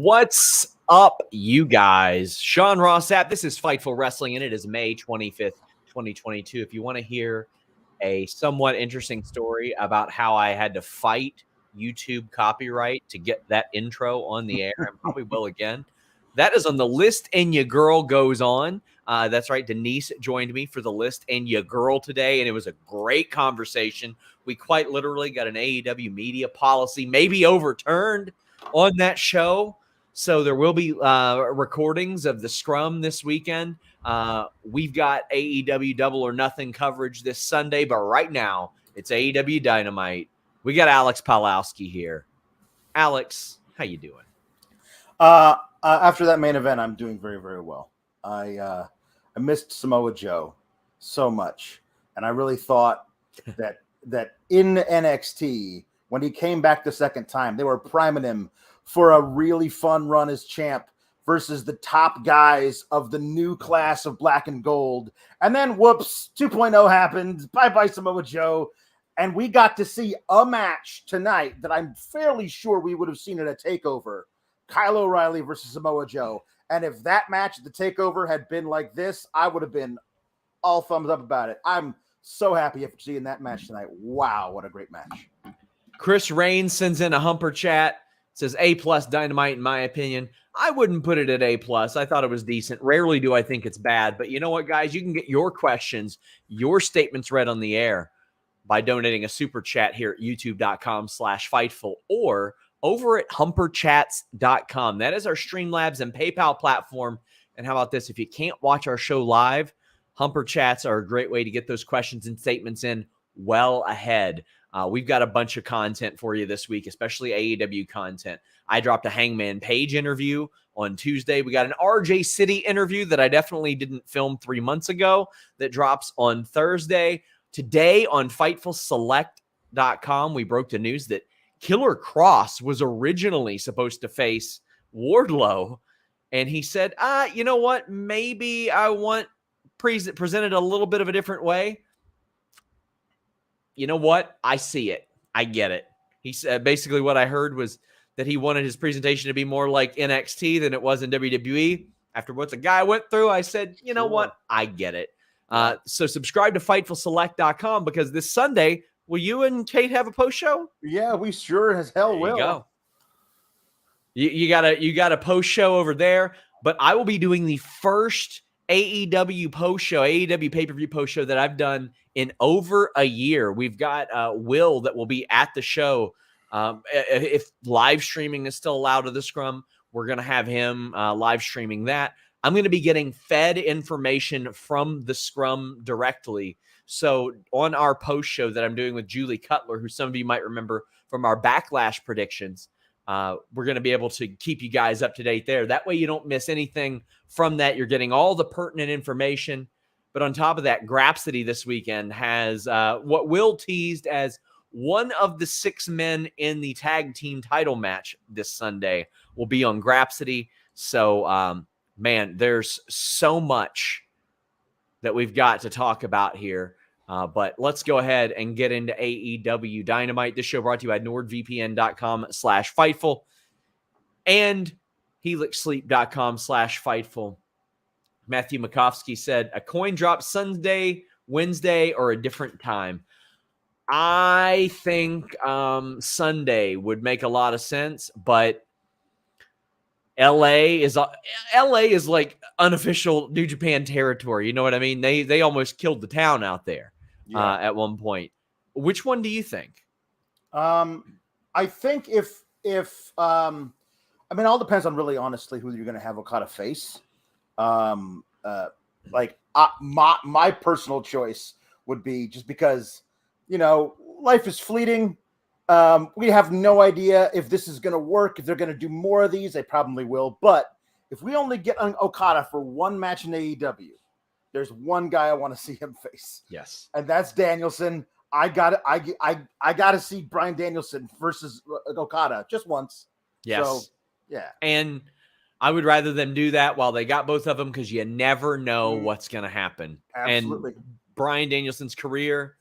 What's up, you guys? Sean Sapp. This is Fightful Wrestling, and it is May 25th, 2022. If you want to hear a somewhat interesting story about how I had to fight YouTube copyright to get that intro on the air, and probably will again, that is on the list, and your girl goes on. That's right. Denise joined me for the list and your girl today, and it was a great conversation. We quite literally got an AEW media policy maybe overturned on that show. So there will be recordings of the scrum this weekend. We've got AEW Double or Nothing coverage this Sunday, but right now it's AEW Dynamite. We got Alex Pawlowski here. Alex, how you doing? After that main event, I'm doing very, very well. I missed Samoa Joe so much, and I really thought that in NXT, when he came back the second time, they were priming him for a really fun run as champ versus the top guys of the new class of black and gold. And then, whoops, 2.0 happened. Bye-bye, Samoa Joe. And we got to see a match tonight that I'm fairly sure we would have seen at a TakeOver. Kyle O'Reilly versus Samoa Joe. And if that match at the TakeOver had been like this, I would have been all thumbs up about it. I'm so happy after seeing that match tonight. Wow, what a great match. Chris Rain sends in a humper chat. Says A+ Dynamite, in my opinion. I wouldn't put it at A+. I thought it was decent. Rarely do I think it's bad. But you know what, guys? You can get your questions, your statements read on the air by donating a super chat here at youtube.com/Fightful or over at humperchats.com. That is our Streamlabs and PayPal platform. And how about this? If you can't watch our show live, Humper Chats are a great way to get those questions and statements in well ahead. We've got a bunch of content for you this week, especially AEW content. I dropped a Hangman Page interview on Tuesday. We got an RJ City interview that I definitely didn't film 3 months ago that drops on Thursday. Today on FightfulSelect.com, we broke the news that Killer Cross was originally supposed to face Wardlow. And he said, you know what? Maybe I want presented a little bit of a different way. You know what? I see it. I get it. He said basically what I heard was that he wanted his presentation to be more like NXT than it was in WWE. After what the guy went through, I said, you know what? I get it. So subscribe to FightfulSelect.com because this Sunday, will you and Kate have a post show? Yeah, we sure as hell will. Go. You got a post show over there, but I will be doing the first AEW post show, AEW pay-per-view post show that I've done in over a year. We've got Will that will be at the show. If live streaming is still allowed to the scrum, we're going to have him live streaming that. I'm going to be getting fed information from the scrum directly. So on our post show that I'm doing with Julie Cutler, who some of you might remember from our Backlash predictions, we're going to be able to keep you guys up to date there. That way you don't miss anything from that. You're getting all the pertinent information. But on top of that, Grapsity this weekend has what Will teased as one of the 6 men in the tag team title match this Sunday will be on Grapsity. So, man, there's so much that we've got to talk about here. But let's go ahead and get into AEW Dynamite. This show brought to you by NordVPN.com/Fightful and HelixSleep.com/Fightful. Matthew Makovsky said, a coin drop Sunday, Wednesday, or a different time. I think Sunday would make a lot of sense, but LA is like unofficial New Japan territory. You know what I mean? They almost killed the town out there at one point. Which one do you think? I think if I mean, it all depends on really honestly who you're going to have Okada face. My personal choice would be just because, you know, life is fleeting. We have no idea if this is going to work. If they're going to do more of these, they probably will. But if we only get an Okada for one match in AEW, there's one guy I want to see him face. Yes, and that's Danielson. I gotta see Bryan Danielson versus Okada just once. Yes, so, yeah, and I would rather them do that while they got both of them because you never know what's going to happen. Absolutely. And Bryan Danielson's career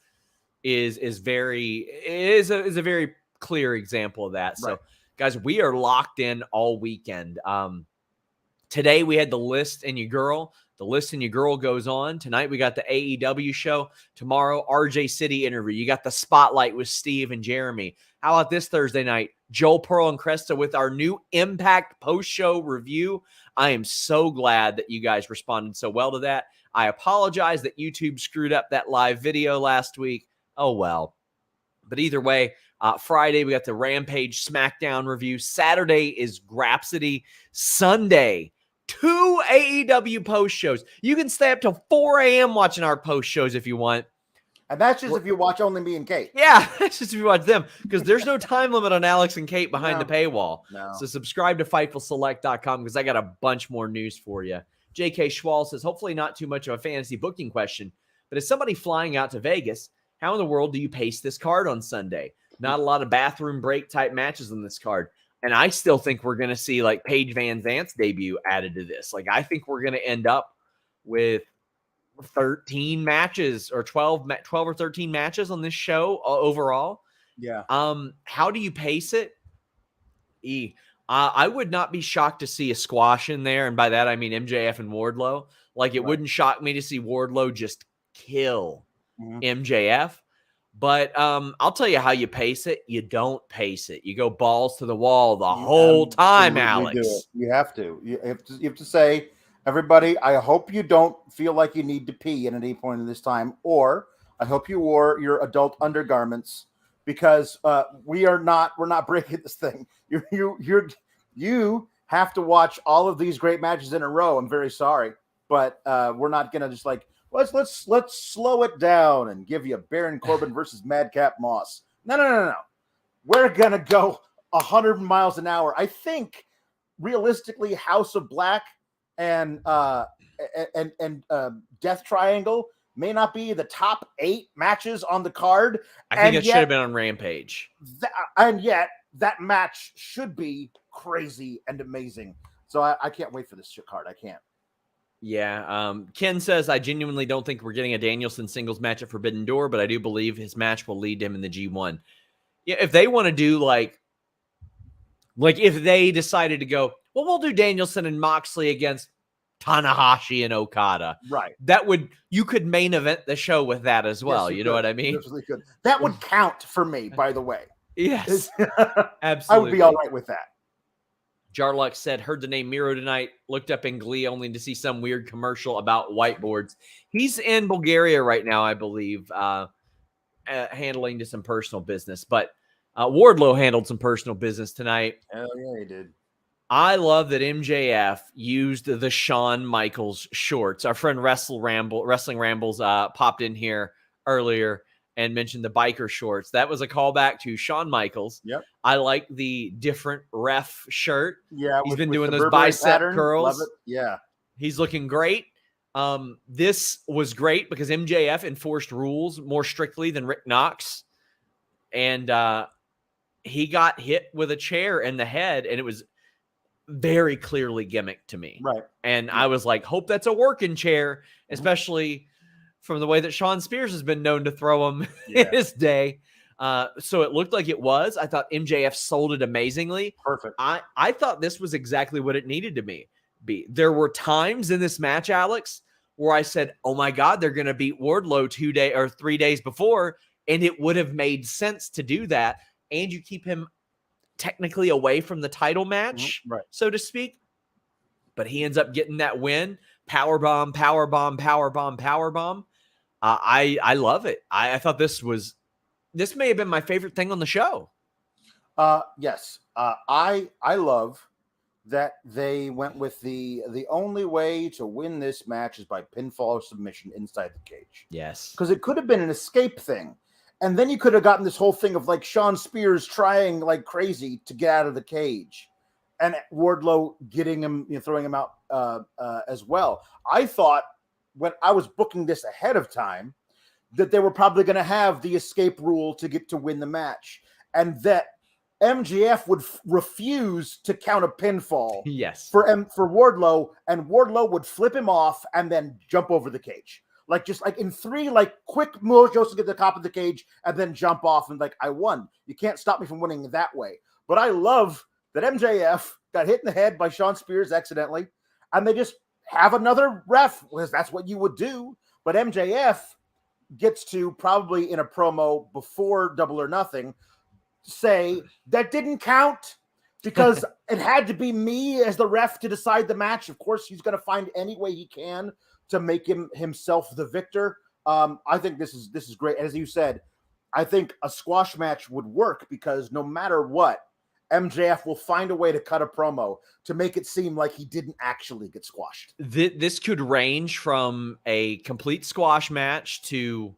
is a very clear example of that. So, Guys, we are locked in all weekend. Today we had the List and Your Girl. The List and Your Girl goes on. Tonight we got the AEW show. Tomorrow, RJ City interview. You got the Spotlight with Steve and Jeremy. How about this Thursday night? Joel, Pearl, and Cresta with our new Impact post-show review. I am so glad that you guys responded so well to that. I apologize that YouTube screwed up that live video last week. Oh, well. But either way, Friday we got the Rampage SmackDown review. Saturday is Grapsody. Sunday, 2 AEW post shows. You can stay up till 4 a.m. watching our post shows if you want. And that's just if you watch only me and Kate. Yeah, that's just if you watch them, because there's no time limit on Alex and Kate behind the paywall. No. So subscribe to FightfulSelect.com because I got a bunch more news for you. J.K. Schwal says, hopefully not too much of a fantasy booking question, but as somebody flying out to Vegas, how in the world do you pace this card on Sunday? Not a lot of bathroom break type matches on this card. And I still think we're going to see like Paige Van Zant's debut added to this. Like, I think we're going to end up with 13 matches or 12 or 13 matches on this show overall. Yeah. How do you pace it? I would not be shocked to see a squash in there. And by that, I mean MJF and Wardlow. Like, it wouldn't shock me to see Wardlow just kill MJF. But I'll tell you how you pace it. You don't pace it. You go balls to the wall the whole time, Alex. You have to. You have to say, everybody, I hope you don't feel like you need to pee at any point in this time, or I hope you wore your adult undergarments, because we're not breaking this thing. You have to watch all of these great matches in a row. I'm very sorry, but we're not gonna just like let's slow it down and give you Baron Corbin versus Madcap Moss. No. We're gonna go 100 miles an hour. I think realistically, House of Black and Death Triangle may not be the top 8 matches on the card. I think it should have been on Rampage. And yet that match should be crazy and amazing. So I can't wait for this card. I can't. Yeah. Ken says, I genuinely don't think we're getting a Danielson singles match at Forbidden Door, but I do believe his match will lead him in the G1. Yeah, if they want to do like if they decided to go, well, we'll do Danielson and Moxley against Tanahashi and Okada. Right. You could main event the show with that as well. You know what I mean? Absolutely could. That would count for me, by the way. Yes. Absolutely. I would be all right with that. Jarluck said, heard the name Miro tonight, looked up in Glee only to see some weird commercial about whiteboards. He's in Bulgaria right now, I believe, handling to some personal business. But Wardlow handled some personal business tonight. Oh, yeah, he did. I love that MJF used the Shawn Michaels shorts. Our friend Wrestling Rambles popped in here earlier and mentioned the biker shorts. That was a callback to Shawn Michaels. Yep. I like the different ref shirt. Yeah, he's been doing those bicep curls. Love it. Yeah. He's looking great. This was great because MJF enforced rules more strictly than Rick Knox. And he got hit with a chair in the head, and it was very clearly gimmicked to me. Right. And I was like, hope that's a working chair, especially from the way that Shawn Spears has been known to throw him in his day. So it looked like it was. I thought MJF sold it amazingly. Perfect. I thought this was exactly what it needed to be. There were times in this match, Alex, where I said, oh my God, they're going to beat Wardlow 3 days before. And it would have made sense to do that. And you keep him technically away from the title match, so to speak. But he ends up getting that win. Powerbomb. I love it. I thought this may have been my favorite thing on the show. Yes. I love that they went with the only way to win this match is by pinfall or submission inside the cage. Yes. Because it could have been an escape thing. And then you could have gotten this whole thing of like Shawn Spears trying like crazy to get out of the cage, and Wardlow getting him, throwing him out as well. I thought when I was booking this ahead of time that they were probably going to have the escape rule to get to win the match, and that MJF would refuse to count a pinfall. Yes. For Wardlow, and Wardlow would flip him off and then jump over the cage. Like just like in 3 like quick moves to get to the top of the cage and then jump off and like I won. You can't stop me from winning that way. But I love that MJF got hit in the head by Shawn Spears accidentally, and they just have another ref, because that's what you would do. But MJF gets to, probably in a promo before Double or Nothing, say that didn't count because it had to be me as the ref to decide the match. Of course, he's going to find any way he can to make himself the victor. I think this is great. As you said, I think a squash match would work because no matter what, MJF will find a way to cut a promo to make it seem like he didn't actually get squashed. This could range from a complete squash match to,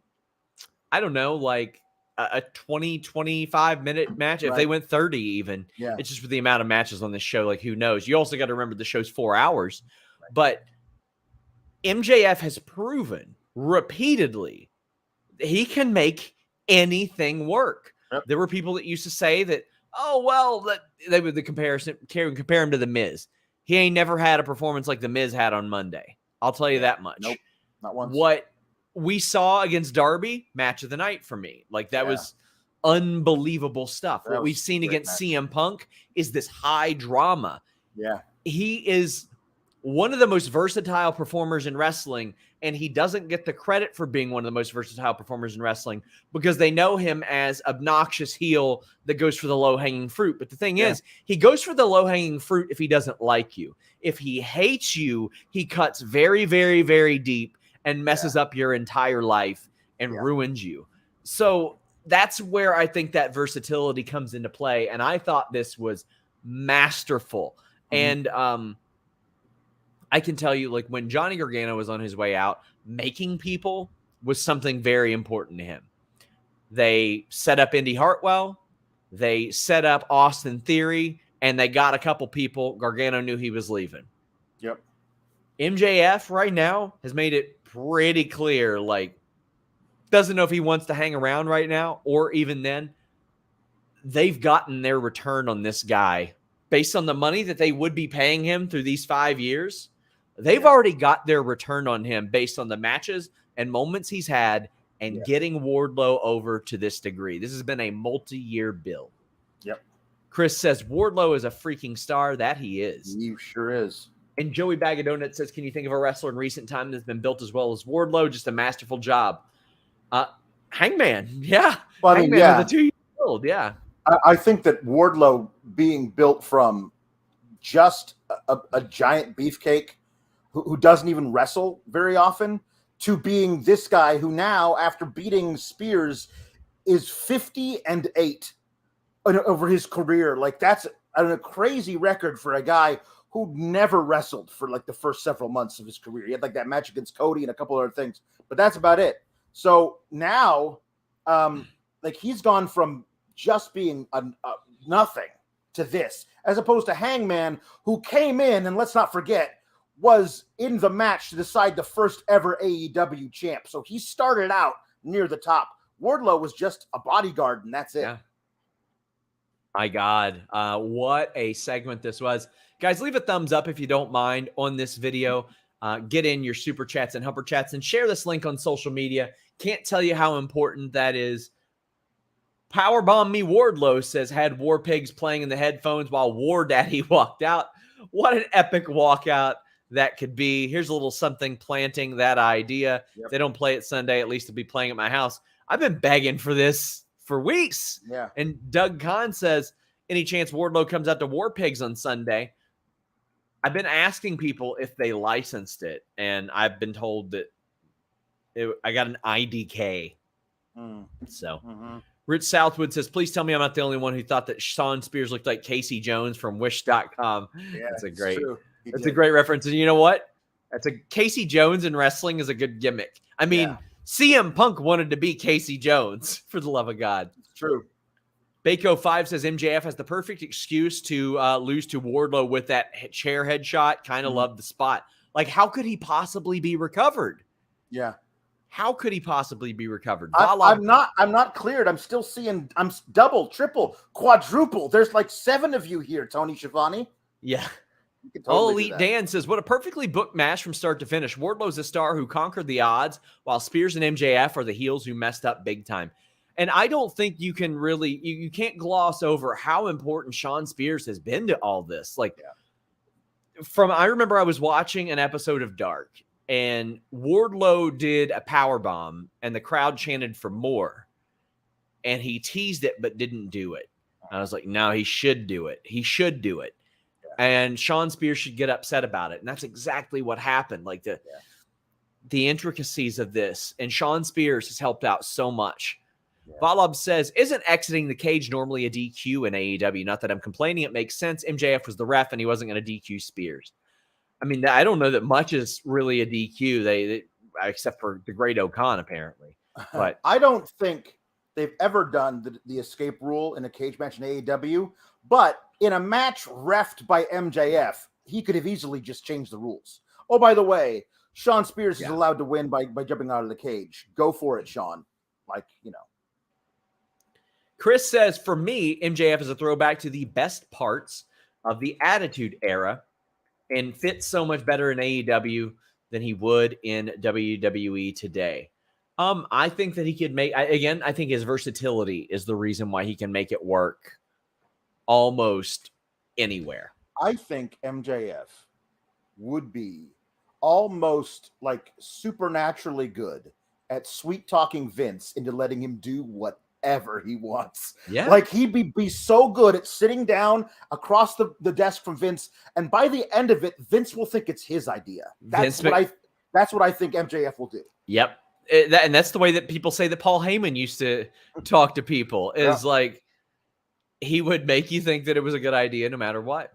I don't know, like a 20, 25 minute match. If they went 30 even. Yeah. It's just with the amount of matches on this show, like who knows? You also got to remember the show's 4 hours. But MJF has proven repeatedly he can make anything work. Yep. There were people that used to say that, oh, well, they would compare him to The Miz. He ain't never had a performance like The Miz had on Monday. I'll tell you that much. Nope, not once. What we saw against Darby, match of the night for me. Like, that was unbelievable stuff. What we've seen against CM Punk is this high drama. Yeah. He is one of the most versatile performers in wrestling, and he doesn't get the credit for being one of the most versatile performers in wrestling because they know him as obnoxious heel that goes for the low-hanging fruit. But the thing is, he goes for the low-hanging fruit if he doesn't like you. If he hates you, he cuts very, very, very deep and messes up your entire life and ruins you. So that's where I think that versatility comes into play, and I thought this was masterful. And I can tell you, like, when Johnny Gargano was on his way out, making people was something very important to him. They set up Indy Hartwell, they set up Austin Theory, and they got a couple people. Gargano knew he was leaving. Yep. MJF right now has made it pretty clear, like, doesn't know if he wants to hang around right now, or even then. They've gotten their return on this guy based on the money that they would be paying him through these 5 years. They've already got their return on him based on the matches and moments he's had and getting Wardlow over to this degree. This has been a multi-year build. Yep. Chris says Wardlow is a freaking star. That he is. He sure is. And Joey Bag of Donuts says, can you think of a wrestler in recent time that's been built as well as Wardlow? Just a masterful job. Hangman. Yeah. Well, Hangman with a 2 year old. Yeah. I think that Wardlow being built from just a giant beefcake who doesn't even wrestle very often to being this guy who now, after beating Spears, is 50-8 over his career. Like, that's a crazy record for a guy who never wrestled for like the first several months of his career. He had like that match against Cody and a couple other things, but that's about it. So now, like, he's gone from just being a nothing to this, as opposed to Hangman, who came in, and let's not forget, was in the match to decide the first ever AEW champ. So he started out near the top. Wardlow was just a bodyguard, and that's it. Yeah. My God, what a segment this was. Guys, leave a thumbs up if you don't mind on this video. Get in your super chats and humper chats and share this link on social media. Can't tell you how important that is. Powerbomb Me Wardlow says, had War Pigs playing in the headphones while War Daddy walked out. What an epic walkout that could be. Here's a little something planting that idea. If they don't play it Sunday, at least they'll be playing at my house. I've been begging for this for weeks. Yeah. And Doug Kahn says, any chance Wardlow comes out to War Pigs on Sunday? I've been asking people if they licensed it, and I've been told that I got an IDK. So Rich Southwood says, please tell me I'm not the only one who thought that Shawn Spears looked like Casey Jones from Wish.com. Yeah, that's a great, that's a great reference. And you know what? That's a Casey Jones in wrestling is a good gimmick. I mean, CM Punk wanted to be Casey Jones, for the love of God. It's true. Bako5 says MJF has the perfect excuse to lose to Wardlow with that chair headshot. Kind of love the spot. Like, how could he possibly be recovered? Yeah. How could he possibly be recovered? I'm not cleared. I'm still seeing, I'm double, triple, quadruple. There's like 7 of you here, Tony Schiavone. Yeah. Totally Elite Dan says, what a perfectly booked match from start to finish. Wardlow's a star who conquered the odds, while Spears and MJF are the heels who messed up big time. And I don't think you can really, you can't gloss over how important Shawn Spears has been to all this. Like, I remember I was watching an episode of Dark, and Wardlow did a power bomb, and the crowd chanted for more. And he teased it, but didn't do it. I was like, no, he should do it. He should do it. And Shawn Spears should get upset about it. And that's exactly what happened. Like the intricacies of this. And Shawn Spears has helped out so much. Valob says, isn't exiting the cage normally a DQ in AEW? Not that I'm complaining. It makes sense. MJF was the ref and he wasn't going to DQ Spears. I mean, I don't know that much is really a DQ. They except for the Great Okan, apparently. But I don't think they've ever done the escape rule in a cage match in AEW. But in a match reffed by MJF, he could have easily just changed the rules. Oh, by the way, Shawn Spears is allowed to win by jumping out of the cage. Go for it, Shawn. Like, Chris says, for me, MJF is a throwback to the best parts of the Attitude Era and fits so much better in AEW than he would in WWE today. I think that he could make, I think his versatility is the reason why he can make it work almost anywhere. I think MJF would be almost like supernaturally good at sweet talking Vince into letting him do whatever he wants. Yeah. Like he'd be so good at sitting down across the desk from Vince, and by the end of it, Vince will think it's his idea. That's what I think MJF will do. Yep. And that's the way that people say that Paul Heyman used to talk to people is like he would make you think that it was a good idea no matter what.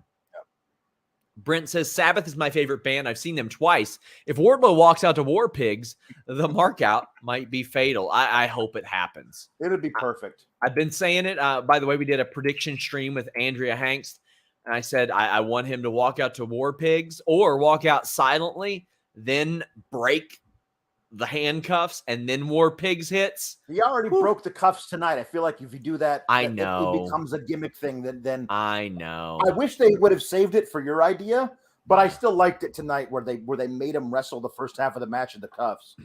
Brent says, Sabbath is my favorite band. I've seen them twice. If Wardlow walks out to War Pigs, the markout might be fatal. I hope it happens. It would be perfect. I've been saying it. By the way, we did a prediction stream with Andrea Hangst, and I said I want him to walk out to War Pigs or walk out silently, then break the handcuffs, and then War Pigs hits. He already broke the cuffs tonight. I feel like if you do that, I know it becomes a gimmick thing. Then I know. I wish they would have saved it for your idea, but I still liked it tonight where they made him wrestle the first half of the match in the cuffs.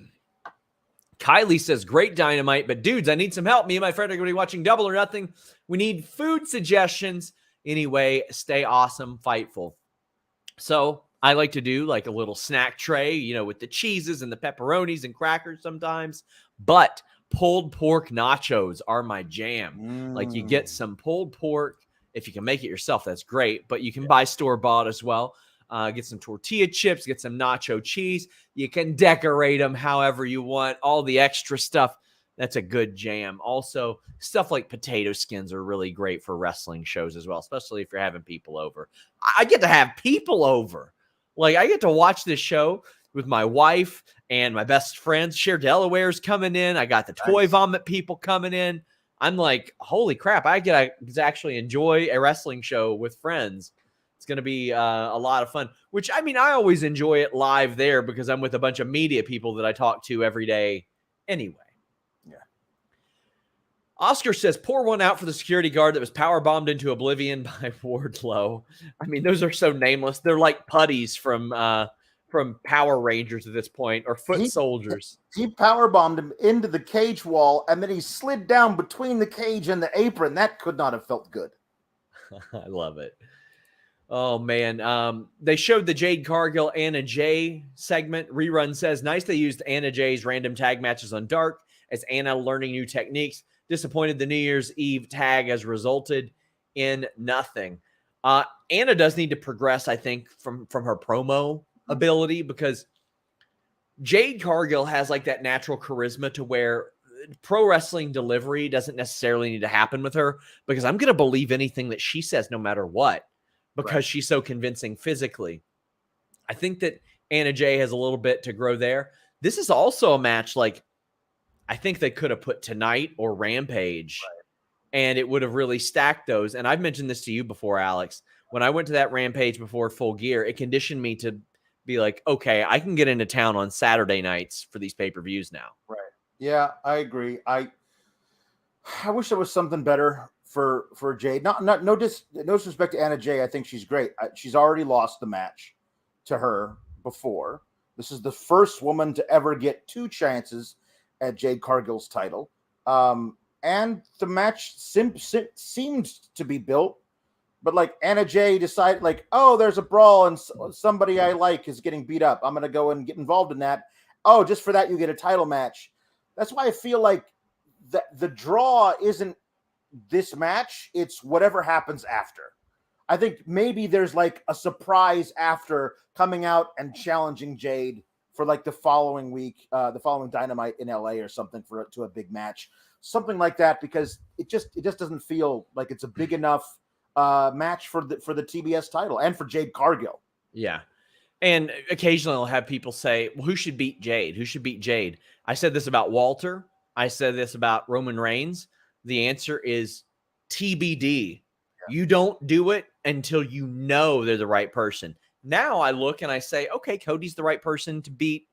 Kylie says, great Dynamite, but dudes, I need some help. Me and my friend are going to be watching Double or Nothing. We need food suggestions. Anyway, stay awesome, Fightful. So I like to do like a little snack tray, with the cheeses and the pepperonis and crackers sometimes. But pulled pork nachos are my jam. Like you get some pulled pork. If you can make it yourself, that's great. But you can buy store-bought as well. Get some tortilla chips, get some nacho cheese. You can decorate them however you want. All the extra stuff, that's a good jam. Also, stuff like potato skins are really great for wrestling shows as well, especially if you're having people over. I get to have people over. Like, I get to watch this show with my wife and my best friends. Cher Delaware's coming in. I got the Toy Vomit people coming in. I'm like, holy crap, I get to actually enjoy a wrestling show with friends. It's going to be a lot of fun, which, I mean, I always enjoy it live there because I'm with a bunch of media people that I talk to every day anyway. Yeah. Oscar says, pour one out for the security guard that was power bombed into oblivion by Wardlow. I mean, those are so nameless. They're like putties from Power Rangers at this point, or foot soldiers. He power bombed him into the cage wall, and then he slid down between the cage and the apron. That could not have felt good. I love it. Oh, man. They showed the Jade Cargill Anna Jay segment. Rerun says, nice they used Anna Jay's random tag matches on Dark as Anna learning new techniques. Disappointed the New Year's Eve tag has resulted in nothing. Anna does need to progress, I think, from her promo ability, because Jade Cargill has like that natural charisma to where pro wrestling delivery doesn't necessarily need to happen with her, because I'm going to believe anything that she says no matter what, because she's so convincing physically. I think that Anna Jay has a little bit to grow there. This is also a match like I think they could have put Tonight or Rampage, and it would have really stacked those. And I've mentioned this to you before, Alex. When I went to that Rampage before Full Gear, it conditioned me to be like, okay, I can get into town on Saturday nights for these pay-per-views now. Right. Yeah, I agree. I wish there was something better for Jade. No disrespect to Anna Jay. I think she's great. She's already lost the match to her before. This is the first woman to ever get two chances at Jade Cargill's title. and the match seemed to be built. But like Anna Jay decided, like, oh, there's a brawl and somebody I like is getting beat up. I'm gonna go and get involved in that. Oh, just for that you get a title match. That's why I feel like the draw isn't this match. It's whatever happens after. I think maybe there's like a surprise after coming out and challenging Jade for like the following week, the following Dynamite in LA or something to a big match, something like that, because it just doesn't feel like it's a big enough match for the TBS title and for Jade Cargill. Yeah. And occasionally I'll have people say, well, who should beat Jade? Who should beat Jade? I said this about Walter. I said this about Roman Reigns. The answer is TBD. Yeah. You don't do it until you know they're the right person. Now I look and I say, okay, Cody's the right person to beat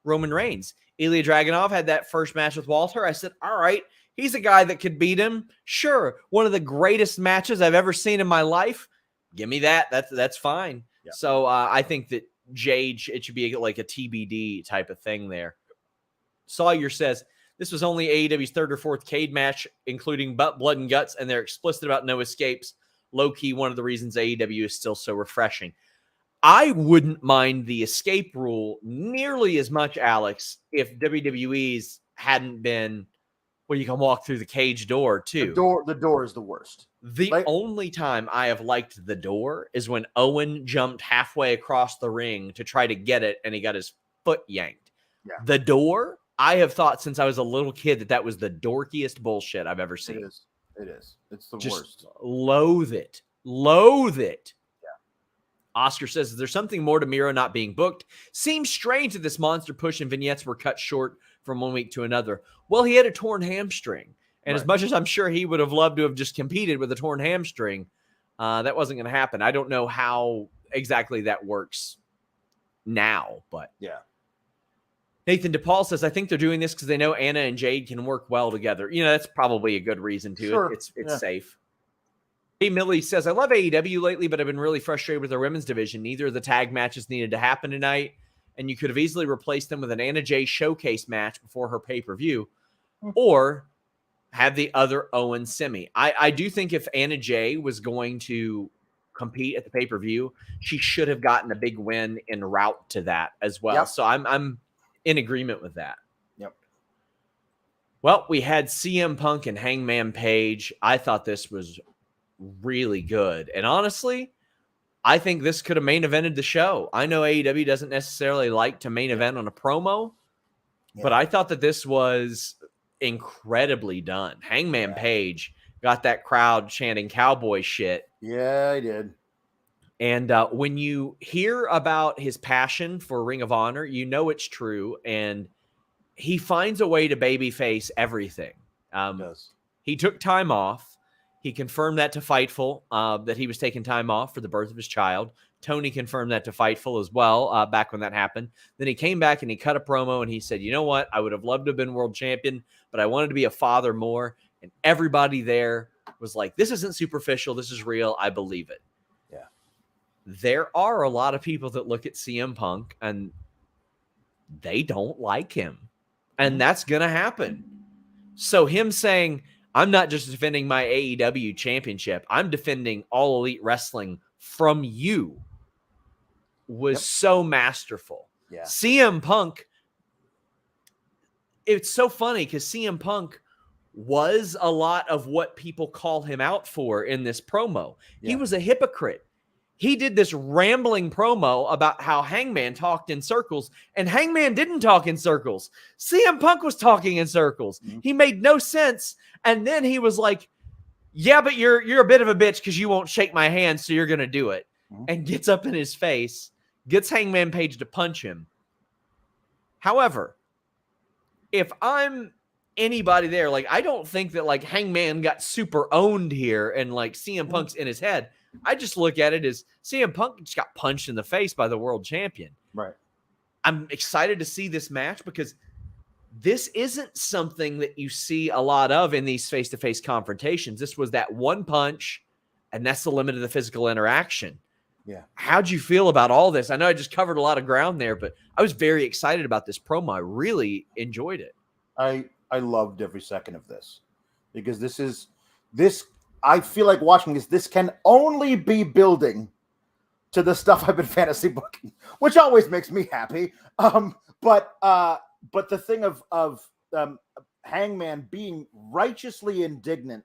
Roman Reigns. Ilya Dragunov had that first match with Walter. I said, all right, he's a guy that could beat him. Sure. One of the greatest matches I've ever seen in my life. Give me that. That's fine. Yeah. So I think that Jade, it should be like a TBD type of thing there. Sawyer says, this was only AEW's third or fourth Cade match, including blood and guts, and they're explicit about no escapes. Low-key, one of the reasons AEW is still so refreshing. I wouldn't mind the escape rule nearly as much, Alex, if WWE's hadn't been where you can walk through the cage door, too. The door is the worst. The only time I have liked the door is when Owen jumped halfway across the ring to try to get it, and he got his foot yanked. Yeah. The door, I have thought since I was a little kid that was the dorkiest bullshit I've ever seen. It is. It's the worst. Loathe it. Loathe it. Oscar says, is there something more to Miro not being booked? Seems strange that this monster push and vignettes were cut short from one week to another. Well, he had a torn hamstring. And as much as I'm sure he would have loved to have just competed with a torn hamstring, that wasn't going to happen. I don't know how exactly that works now, but yeah. Nathan DePaul says, I think they're doing this because they know Anna and Jade can work well together. You know, that's probably a good reason too. Sure. It's safe. Hey, Millie says, I love AEW lately, but I've been really frustrated with their women's division. Neither of the tag matches needed to happen tonight, and you could have easily replaced them with an Anna Jay showcase match before her pay-per-view, or have the other Owen semi. I do think if Anna Jay was going to compete at the pay-per-view, she should have gotten a big win en route to that as well. Yep. So I'm in agreement with that. Yep. Well, we had CM Punk and Hangman Page. I thought this was really good. And honestly, I think this could have main evented the show. I know AEW doesn't necessarily like to main event on a promo, but I thought that this was incredibly done. Hangman Page got that crowd chanting cowboy shit. Yeah, I did. And when you hear about his passion for Ring of Honor, you know it's true. And he finds a way to babyface everything. He took time off. He confirmed that to Fightful, that he was taking time off for the birth of his child. Toni confirmed that to Fightful as well, back when that happened. Then he came back and he cut a promo and he said, you know what? I would have loved to have been world champion, but I wanted to be a father more. And everybody there was like, this isn't superficial. This is real. I believe it. Yeah. There are a lot of people that look at CM Punk and they don't like him. And that's going to happen. So him saying, I'm not just defending my AEW championship, I'm defending All Elite Wrestling from you, was so masterful. Yeah. CM Punk, it's so funny because CM Punk was a lot of what people call him out for in this promo. Yeah. He was a hypocrite. He did this rambling promo about how Hangman talked in circles, and Hangman didn't talk in circles. CM Punk was talking in circles. Mm-hmm. He made no sense. And then he was like, yeah, but you're a bit of a bitch because you won't shake my hand, so you're going to do it. Mm-hmm. And gets up in his face, gets Hangman Page to punch him. However, if I'm anybody there, like, I don't think that, like, Hangman got super owned here and, like, CM Punk's in his head. I just look at it as CM Punk just got punched in the face by the world champion. Right. I'm excited to see this match because this isn't something that you see a lot of in these face-to-face confrontations. This was that one punch, and that's the limit of the physical interaction. Yeah. How'd you feel about all this? I know I just covered a lot of ground there, but I was very excited about this promo. I really enjoyed it. I loved every second of this. because this. I feel like watching this. This can only be building to the stuff I've been fantasy booking, which always makes me happy. But the thing of Hangman being righteously indignant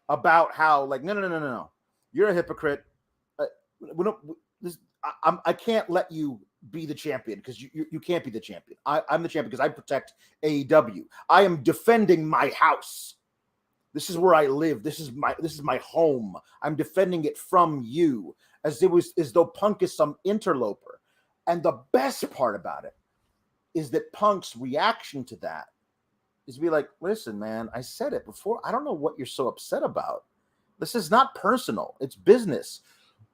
about how, like, no, you're a hypocrite. I can't let you be the champion because you can't be the champion. I'm the champion because I protect AEW. I am defending my house. This is where I live. This is my home. I'm defending it from you, as though Punk is some interloper. And the best part about it is that Punk's reaction to that is to be like, listen, man, I said it before. I don't know what you're so upset about. This is not personal. It's business,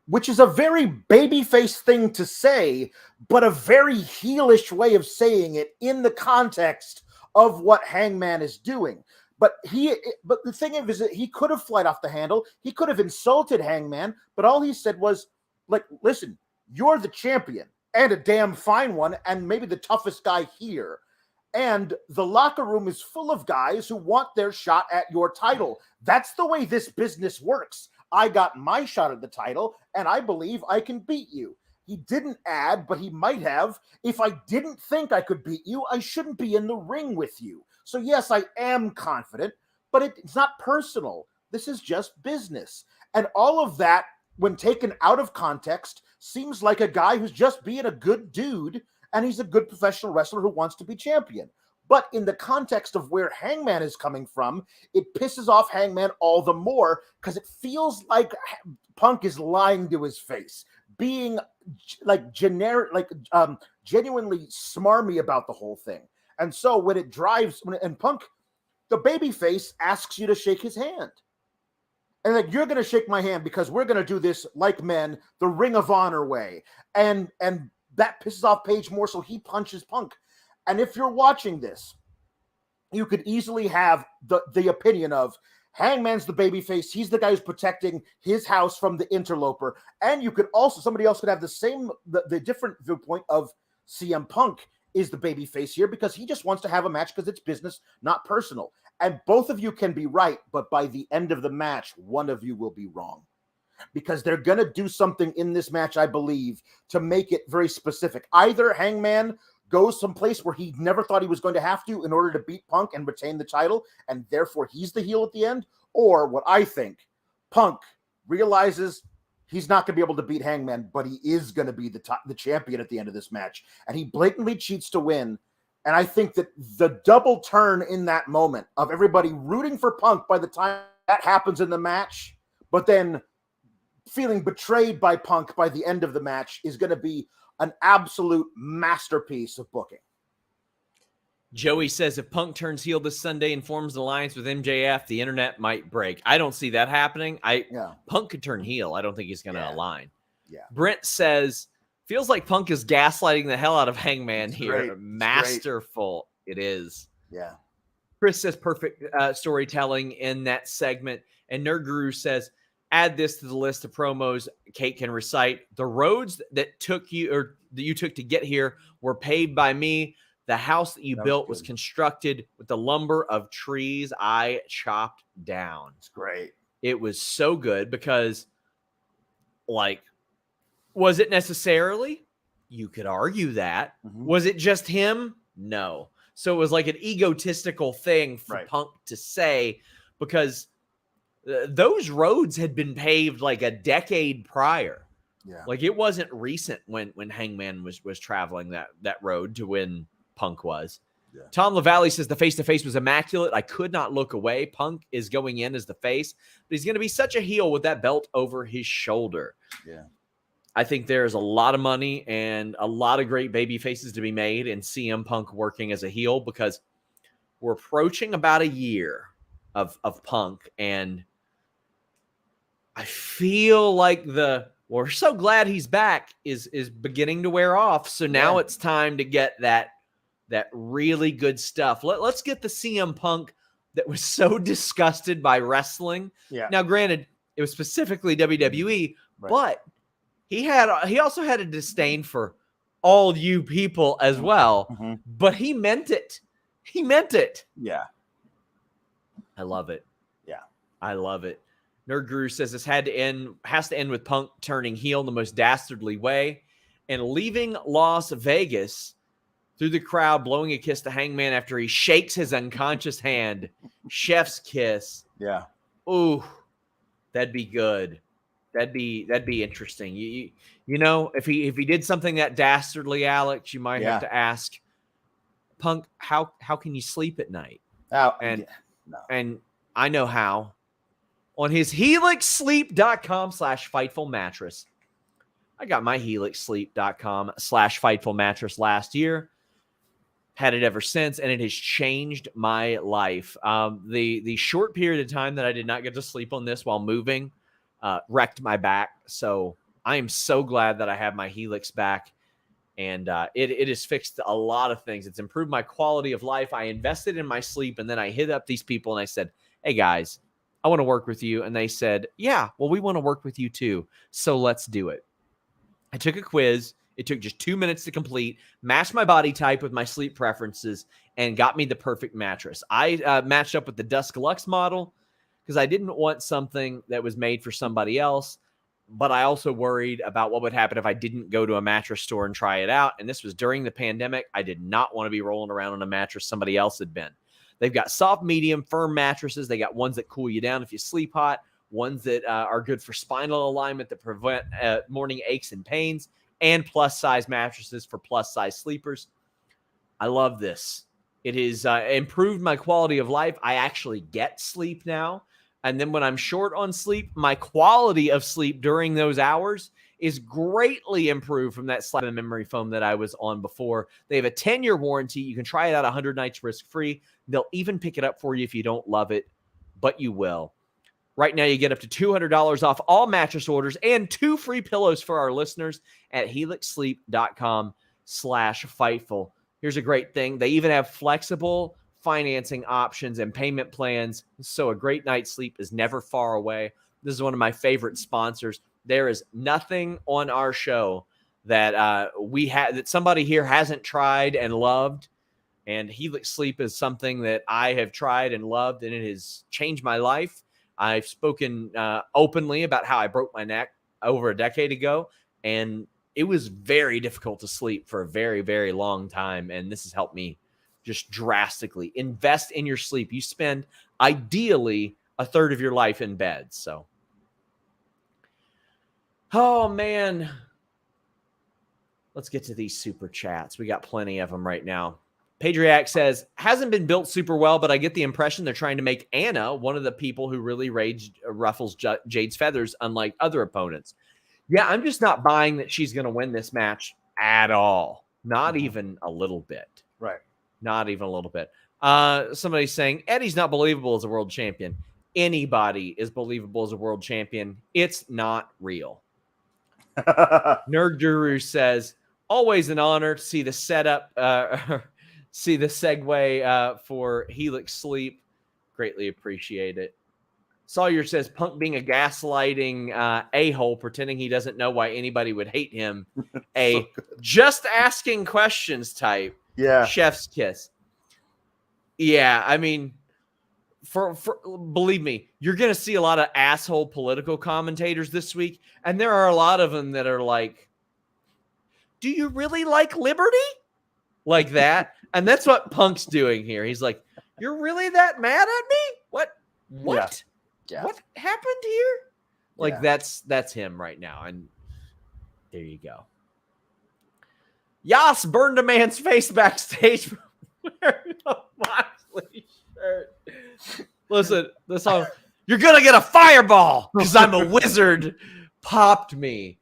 which is a very babyface thing to say, but a very heelish way of saying it in the context of what Hangman is doing. But the thing is that he could have flied off the handle. He could have insulted Hangman, but all he said was, like, listen, you're the champion and a damn fine one, and maybe the toughest guy here. And the locker room is full of guys who want their shot at your title. That's the way this business works. I got my shot at the title, and I believe I can beat you. He didn't add, but he might have. If I didn't think I could beat you, I shouldn't be in the ring with you. So yes, I am confident, but it's not personal. This is just business. And all of that, when taken out of context, seems like a guy who's just being a good dude, and he's a good professional wrestler who wants to be champion. But in the context of where Hangman is coming from, it pisses off Hangman all the more because it feels like Punk is lying to his face, being like generic, like genuinely smarmy about the whole thing. And so when it drives, and Punk, the babyface, asks you to shake his hand. And like, you're going to shake my hand because we're going to do this like men, the Ring of Honor way. And that pisses off Page more, so he punches Punk. And if you're watching this, you could easily have the opinion of Hangman's the babyface. He's the guy who's protecting his house from the interloper. And you could also, somebody else could have the different viewpoint of CM Punk is the babyface here because he just wants to have a match because it's business, not personal. And both of you can be right, but by the end of the match, one of you will be wrong. Because they're going to do something in this match, I believe, to make it very specific. Either Hangman goes someplace where he never thought he was going to have to in order to beat Punk and retain the title, and therefore he's the heel at the end, or what I think, Punk realizes he's not going to be able to beat Hangman, but he is going to be the champion at the end of this match, and he blatantly cheats to win. And I think that the double turn in that moment of everybody rooting for Punk by the time that happens in the match, but then feeling betrayed by Punk by the end of the match is going to be an absolute masterpiece of booking. Joey says if Punk turns heel this Sunday and forms an alliance with MJF, the internet might break. I don't see that happening. Punk could turn heel. I don't think he's going to align. Yeah. Brent says, feels like Punk is gaslighting the hell out of Hangman here. Great. Masterful. It is. Yeah. Chris says perfect storytelling in that segment. And Nerd Guru says, add this to the list of promos Kate can recite. The roads that you took to get here were paved by me. The house that you built was constructed with the lumber of trees I chopped down. It's great. It was so good because, like, was it necessarily? You could argue that. Mm-hmm. Was it just him? No. So it was like an egotistical thing for Punk to say because those roads had been paved like a decade prior. Yeah. Like it wasn't recent when Hangman was traveling that road to when Punk was. Yeah. Tom LaValle says the face-to-face was immaculate. I could not look away. Punk is going in as the face, but he's going to be such a heel with that belt over his shoulder. Yeah. I think there's a lot of money and a lot of great baby faces to be made in CM Punk working as a heel because we're approaching about a year of Punk, and I feel like we're so glad he's back is beginning to wear off. So now it's time to get that really good stuff. Let's get the CM Punk that was so disgusted by wrestling. Yeah. Now, granted, it was specifically WWE, but he also had a disdain for all you people as well. Mm-hmm. But he meant it. He meant it. Yeah. I love it. Yeah. I love it. Nerd Guru says this has to end with Punk turning heel in the most dastardly way and leaving Las Vegas through the crowd, blowing a kiss to Hangman after he shakes his unconscious hand. Chef's kiss. Yeah. Ooh, that'd be good. That'd be interesting. You know, if he did something that dastardly, Alex, you might have to ask Punk, how can you sleep at night? And I know how. On his helixsleep.com/Fightful mattress. I got my helixsleep.com/Fightful mattress last year. Had it ever since, and it has changed my life. The short period of time that I did not get to sleep on this while moving wrecked my back. So I am so glad that I have my Helix back. And it has fixed a lot of things. It's improved my quality of life. I invested in my sleep, and then I hit up these people and I said, hey, guys, I want to work with you. And they said, yeah, well, we want to work with you too. So let's do it. I took a quiz. It took just 2 minutes to complete, matched my body type with my sleep preferences, and got me the perfect mattress. I matched up with the Dusk Lux model because I didn't want something that was made for somebody else. But I also worried about what would happen if I didn't go to a mattress store and try it out. And this was during the pandemic. I did not want to be rolling around on a mattress somebody else had been. They've got soft, medium, firm mattresses. They got ones that cool you down if you sleep hot, ones that are good for spinal alignment that prevent morning aches and pains, and plus-size mattresses for plus-size sleepers. I love this. It has improved my quality of life. I actually get sleep now. And then when I'm short on sleep, my quality of sleep during those hours is greatly improved from that slap and memory foam that I was on before. They have a 10-year warranty. You can try it out 100 nights risk-free. They'll even pick it up for you if you don't love it, but you will. Right now, you get up to $200 off all mattress orders and 2 free pillows for our listeners at helixsleep.com/Fightful. Here's a great thing. They even have flexible financing options and payment plans, so a great night's sleep is never far away. This is one of my favorite sponsors. There is nothing on our show that that somebody here hasn't tried and loved, and Helix Sleep is something that I have tried and loved, and it has changed my life. I've spoken openly about how I broke my neck over a decade ago, and it was very difficult to sleep for a very, very long time, and this has helped me just drastically. Invest in your sleep. You spend ideally a third of your life in bed. So, oh man, let's get to these super chats. We got plenty of them right now. Padriac says, hasn't been built super well, but I get the impression they're trying to make Anna one of the people who really ruffles Jade's feathers, unlike other opponents. Yeah, I'm just not buying that she's going to win this match at all. Not even a little bit. Right. Not even a little bit. Somebody's saying, Eddie's not believable as a world champion. Anybody is believable as a world champion. It's not real. Nerd Guru says, always an honor to see the setup, see the segue for Helix Sleep. Greatly appreciate it. Sawyer says, Punk being a gaslighting a-hole, pretending he doesn't know why anybody would hate him. A just asking questions type. Yeah. Chef's kiss. Yeah, I mean, for believe me, you're going to see a lot of asshole political commentators this week, and there are a lot of them that are like, do you really like liberty? Like that. And that's what Punk's doing here. He's like, you're really that mad at me? What? Yeah. What happened here? Like that's him right now. And there you go. Yas burned a man's face backstage wearing a Moxley shirt. Listen, this song, you're going to get a fireball because I'm a wizard, popped me.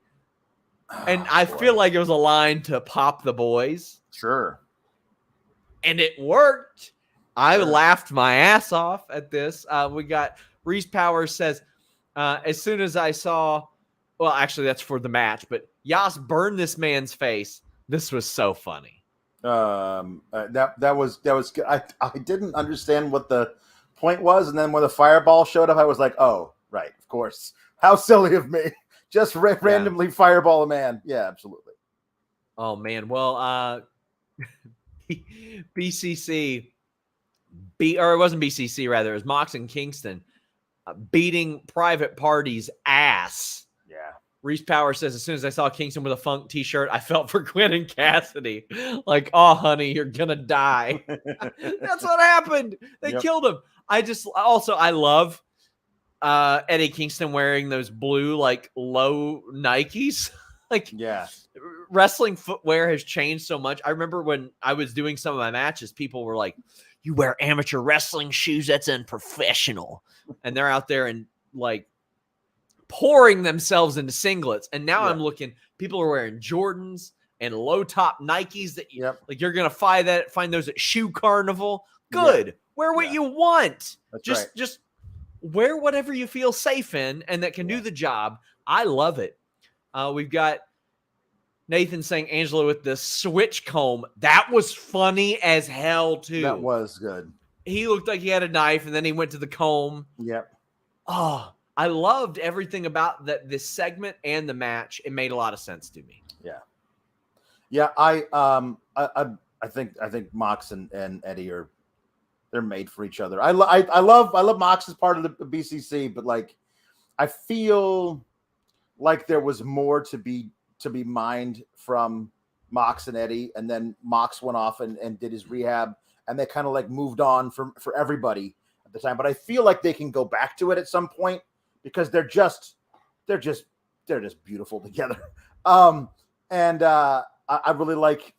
And I feel like it was a line to pop the boys. Sure. And it worked. I laughed my ass off at this. We got Reese Powers says, as soon as I saw, well, actually that's for the match, but Yas burned this man's face. This was so funny. That was good. I didn't understand what the point was, and then when the fireball showed up, I was like, oh, right, of course. How silly of me. Just randomly fireball a man. Yeah, absolutely. Oh man. Well, BCC, or it wasn't BCC, rather, it was Mox and Kingston. beating Private Party's ass. Yeah. Reese Power says, as soon as I saw Kingston with a Funk t-shirt, I felt for Quinn and Cassidy. Like, oh, honey, you're going to die. That's what happened. They killed him. I love Eddie Kingston wearing those blue, like, low Nikes. Like, wrestling footwear has changed so much. I remember when I was doing some of my matches, people were like, you wear amateur wrestling shoes? That's unprofessional. And they're out there and, like, pouring themselves into singlets. And now I'm looking, people are wearing Jordans and low top Nikes that like you're going to find those at Shoe Carnival. Good. Wear what you want. Just wear whatever you feel safe in and that can do the job. I love it. We've got Nathan saying Angela with the switch comb. That was funny as hell too. That was good. He looked like he had a knife and then he went to the comb. Yep. Oh, I loved everything about this segment and the match. It made a lot of sense to me. Yeah. I think Mox and Eddie they're made for each other. I love Mox as part of the BCC, but like I feel like there was more to be mined from Mox and Eddie, and then Mox went off and did his rehab, and they kind of like moved on for everybody at the time. But I feel like they can go back to it at some point, because they're just beautiful together. I really like,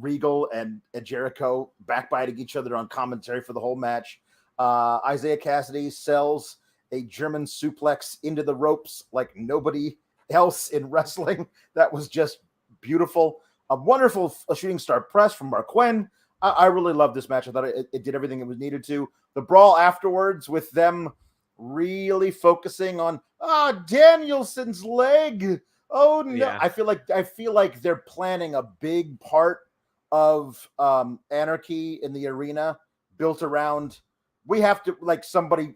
Regal and Jericho backbiting each other on commentary for the whole match. Isaiah Cassidy sells a German suplex into the ropes like nobody else in wrestling. That was just beautiful. A wonderful shooting star press from Mark Quinn. I really loved this match. I thought it did everything it was needed to. The brawl afterwards with them really focusing on Danielson's leg. Oh no! Yeah. I feel like they're planning a big part of Anarchy in the arena built around. We have to somebody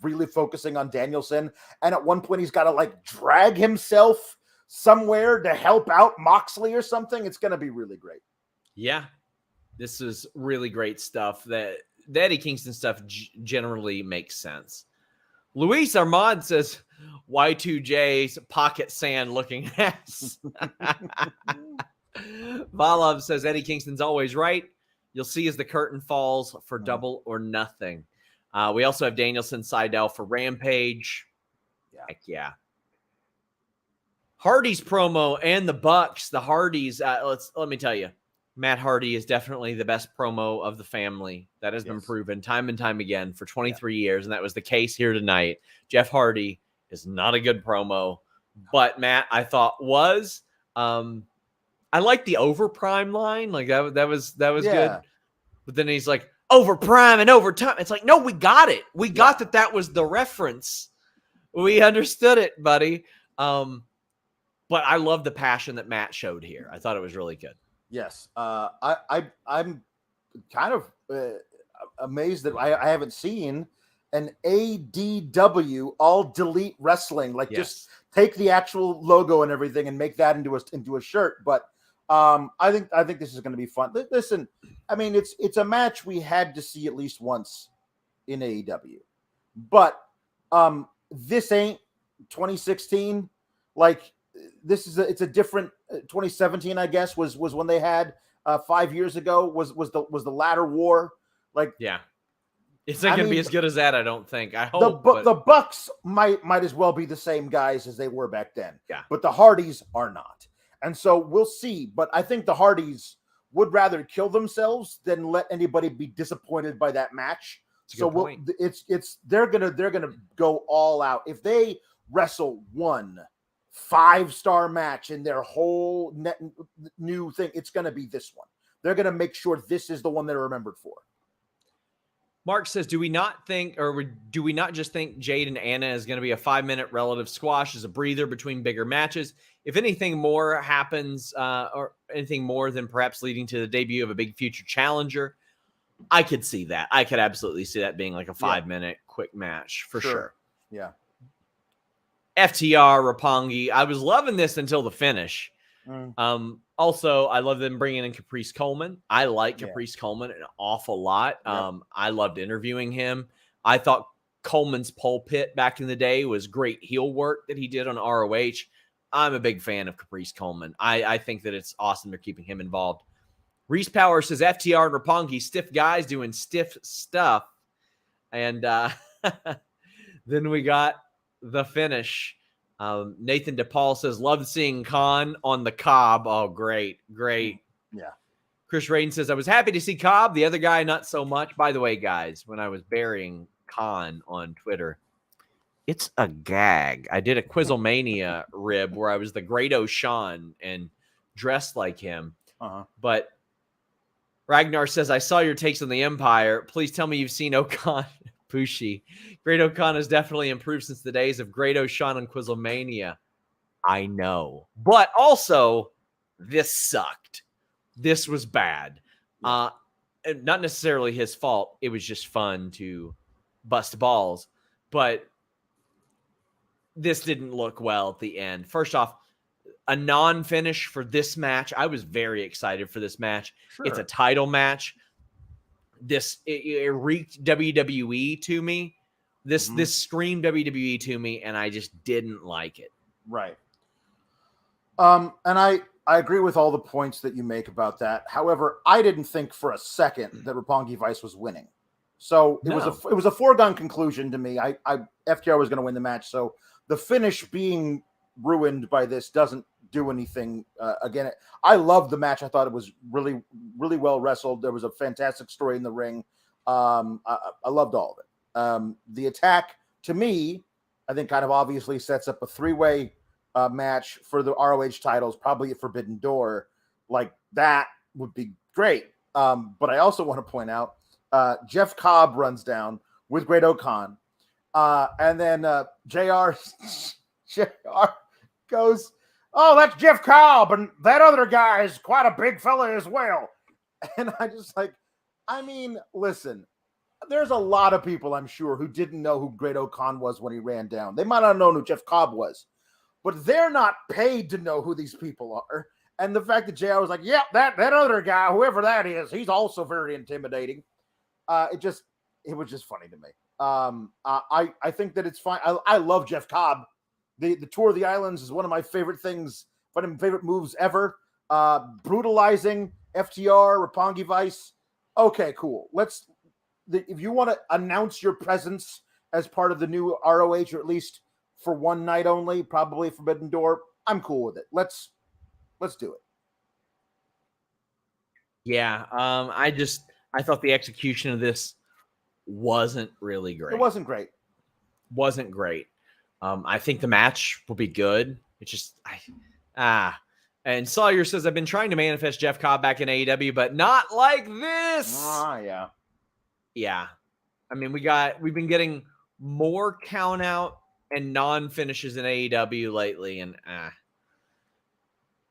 really focusing on Danielson, and at one point he's got to drag himself somewhere to help out Moxley or something. It's going to be really great. Yeah, this is really great stuff. The Eddie Kingston stuff generally makes sense. Luis Armand says Y2J's pocket sand looking ass. Valov says Eddie Kingston's always right. You'll see as the curtain falls for Double or Nothing. We also have Danielson Seidel for Rampage. Heck yeah. Hardy's promo and the Bucks. The Hardys. Let me tell you, Matt Hardy is definitely the best promo of the family. That has been proven time and time again for 23 years, and that was the case here tonight. Jeff Hardy is not a good promo, but Matt, I thought was. I like the overprime line. That was good. But then he's like, overprime and overtime. It's like, no, we got it. We got that was the reference. We understood it, buddy. But I love the passion that Matt showed here. I thought it was really good. Yes. I'm kind of amazed that I haven't seen an ADW all delete wrestling. Just take the actual logo and everything and make that into a shirt. But I think this is going to be fun. Listen, I mean, it's a match we had to see at least once in AEW, but this ain't 2016. It's a different 2017, I guess, was when they had 5 years ago was the ladder war. It's not going to be as good as that, I don't think. I hope the Bucks might as well be the same guys as they were back then. Yeah. But the Hardys are not. And so we'll see. But I think the Hardys would rather kill themselves than let anybody be disappointed by that match. So they're gonna go all out. If they wrestle one 5-star match in their whole new thing, it's gonna be this one. They're gonna make sure this is the one they're remembered for. Mark says, do we not just think Jade and Anna is going to be a 5-minute relative squash as a breather between bigger matches? If anything more happens, or anything more than perhaps leading to the debut of a big future challenger, I could see that. I could absolutely see that being like a 5-minute quick match for sure. Yeah. FTR, Roppongi. I was loving this until the finish. Also, I love them bringing in Caprice Coleman. I like Caprice Coleman an awful lot. I loved interviewing him. I thought Coleman's pulpit back in the day was great heel work that he did on ROH. I'm a big fan of Caprice Coleman. I think that it's awesome they're keeping him involved. Reese Power says FTR and Roppongi, stiff guys doing stiff stuff. And then we got the finish. Nathan DePaul says, loved seeing Khan on the Cobb. Oh, great. Yeah. Chris Rain says, I was happy to see Cobb. The other guy, not so much. By the way, guys, when I was burying Khan on Twitter, it's a gag. I did a Quizzlemania rib where I was the great O'Shawn and dressed like him. But Ragnar says, I saw your takes on the Empire. Please tell me you've seen O'Khan. Bushi. Great O'Khan has definitely improved since the days of Great O'Shawn and Quizzlemania. I know. But also, this sucked. This was bad. Not necessarily his fault. It was just fun to bust balls. But this didn't look well at the end. First off, a non-finish for this match. I was very excited for this match. Sure. It's a title match. It reeked WWE to me. This screamed WWE to me, and I just didn't like it. Right. And I agree with all the points that you make about that. However, I didn't think for a second that Roppongi Vice was winning. So it was a foregone conclusion to me. FTR was going to win the match. So the finish being ruined by this doesn't do anything. Again, I loved the match. I thought it was really, really well wrestled. There was a fantastic story in the ring. I loved all of it. The attack, to me, I think kind of obviously sets up a three-way match for the ROH titles, probably a Forbidden Door. Like, that would be great. But I also want to point out, Jeff Cobb runs down with Great O'Khan. And then JR goes, oh, that's Jeff Cobb, and that other guy is quite a big fella as well. And I just listen, there's a lot of people, I'm sure, who didn't know who Great O'Khan was when he ran down. They might not have known who Jeff Cobb was, but they're not paid to know who these people are. And the fact that JR was like, yeah, that other guy, whoever that is, he's also very intimidating. It was just funny to me. I think that it's fine. I love Jeff Cobb. The Tour of the Islands is one of my favorite things, one of my favorite moves ever. Brutalizing FTR, Roppongi Vice. Okay, cool. If you want to announce your presence as part of the new ROH, or at least for one night only, probably Forbidden Door, I'm cool with it. Let's do it. Yeah, I thought the execution of this wasn't really great. It wasn't great. Wasn't great. I think the match will be good. It's just, And Sawyer says, I've been trying to manifest Jeff Cobb back in AEW, but not like this. Yeah. Yeah. I mean, we've been getting more count out and non-finishes in AEW lately, and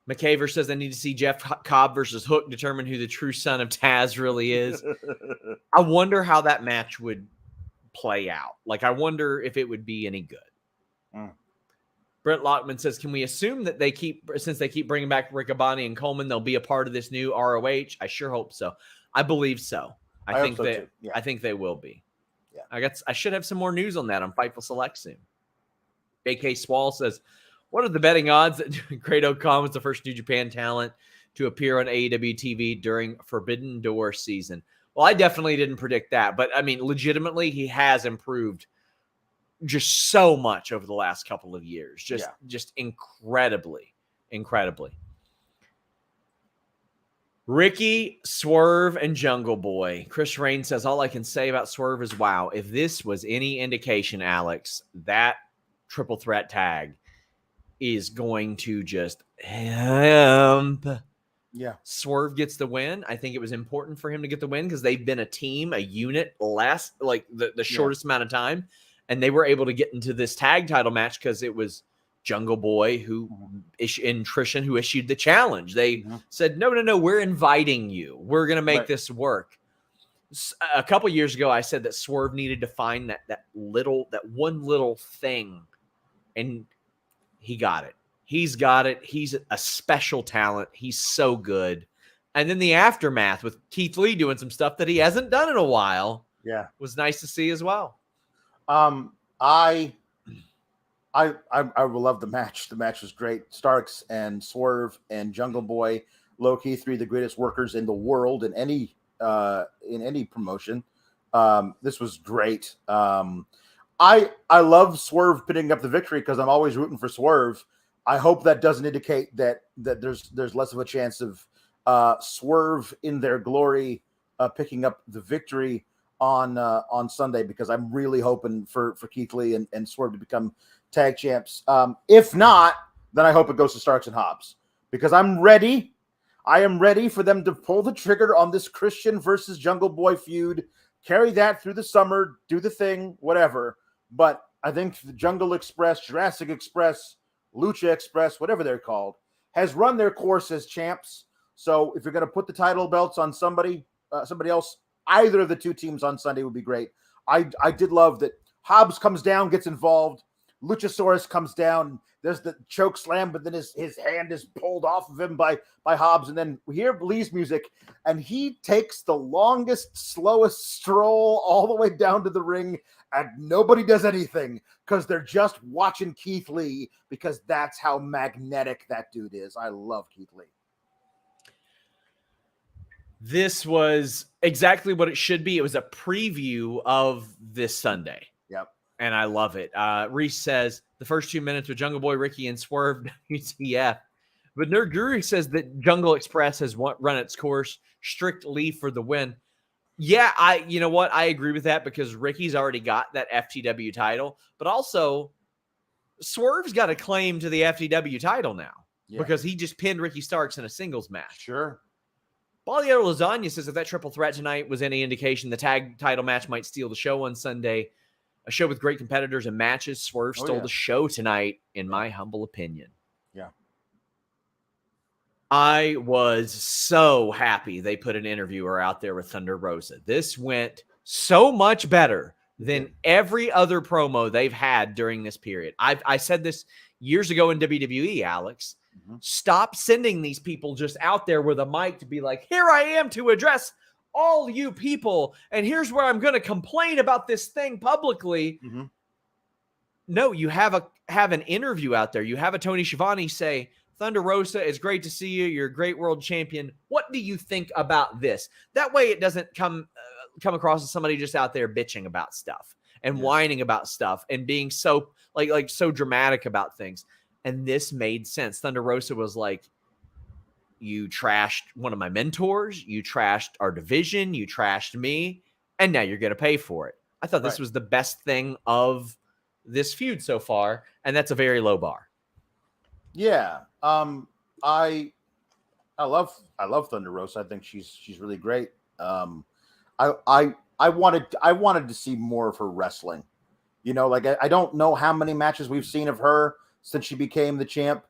McCaver says, I need to see Jeff Cobb versus Hook determine who the true son of Taz really is. I wonder how that match would play out. Like, I wonder if it would be any good. Brett Lockman says, can we assume that since they keep bringing back Riccaboni and Coleman, they'll be a part of this new ROH? I sure hope so. I believe so. I think they will be. Yeah. I should have some more news on that on Fightful Select soon. AK Swall says, what are the betting odds that Great O'Khan was the first New Japan talent to appear on AEW TV during Forbidden Door season? Well, I definitely didn't predict that, but I mean, legitimately, he has improved just so much over the last couple of years. Just incredibly. Ricky, Swerve, and Jungle Boy. Chris Rain says, all I can say about Swerve is, wow, if this was any indication, Alex, that triple threat tag is going to just hemp. Yeah. Swerve gets the win. I think it was important for him to get the win because they've been a team, a unit, the shortest amount of time. And they were able to get into this tag title match because it was Jungle Boy and Trishan who issued the challenge. They said, no, we're inviting you. We're going to make this work. A couple years ago, I said that Swerve needed to find that one little thing. And he got it. He's got it. He's a special talent. He's so good. And then the aftermath with Keith Lee doing some stuff that he hasn't done in a while was nice to see as well. I will love the match. The match was great. Starks and Swerve and Jungle Boy, low-key 3 of the greatest workers in the world in any promotion. This was great. I love Swerve picking up the victory because I'm always rooting for Swerve. I hope that doesn't indicate that there's less of a chance of Swerve in their glory picking up the victory on Sunday, because I'm really hoping for Keith Lee and Swerve to become tag champs. If not, then I hope it goes to Starks and Hobbs, because I'm ready. I am ready for them to pull the trigger on this Christian versus Jungle Boy feud, carry that through the summer, do the thing, whatever. But I think the Jungle Express, Jurassic Express, Lucha Express, whatever they're called, has run their course as champs. So if you're going to put the title belts on somebody else, either of the 2 teams on Sunday would be great. I did love that Hobbs comes down, gets involved. Luchasaurus comes down. There's the choke slam, but then his hand is pulled off of him by Hobbs. And then we hear Lee's music, and he takes the longest, slowest stroll all the way down to the ring, and nobody does anything because they're just watching Keith Lee, because that's how magnetic that dude is. I love Keith Lee. This was exactly what it should be. It was a preview of this Sunday. Yep. And I love it. Reese says the first 2 minutes with Jungle Boy, Ricky, and Swerve, WTF. But Nerd Guru says that Jungle Express has run its course. Strict Lee for the win. Yeah, you know what? I agree with that, because Ricky's already got that FTW title. But also, Swerve's got a claim to the FTW title now, because he just pinned Ricky Starks in a singles match. Sure. Balliero Lasagna says if that triple threat tonight was any indication, the tag title match might steal the show on Sunday. A show with great competitors and matches. Swerve stole the show tonight, in my humble opinion. Yeah. I was so happy they put an interviewer out there with Thunder Rosa. This went so much better than every other promo they've had during this period. I said this years ago in WWE, Alex. Mm-hmm. Stop sending these people just out there with a mic to be like, here I am to address all you people, and here's where I'm going to complain about this thing publicly. Mm-hmm. No, you have an interview out there. You have a Tony Schiavone say, Thunder Rosa, it's great to see you. You're a great world champion. What do you think about this? That way it doesn't come across as somebody just out there bitching about stuff and whining about stuff and being so like so dramatic about things. And this made sense. Thunder Rosa was like, you trashed one of my mentors, you trashed our division, you trashed me, and now you're going to pay for it. I thought this was the best thing of this feud so far, and that's a very low bar. Yeah. I love Thunder Rosa. I think she's really great. I wanted to see more of her wrestling. You know, like I don't know how many matches we've seen of her since she became the champ.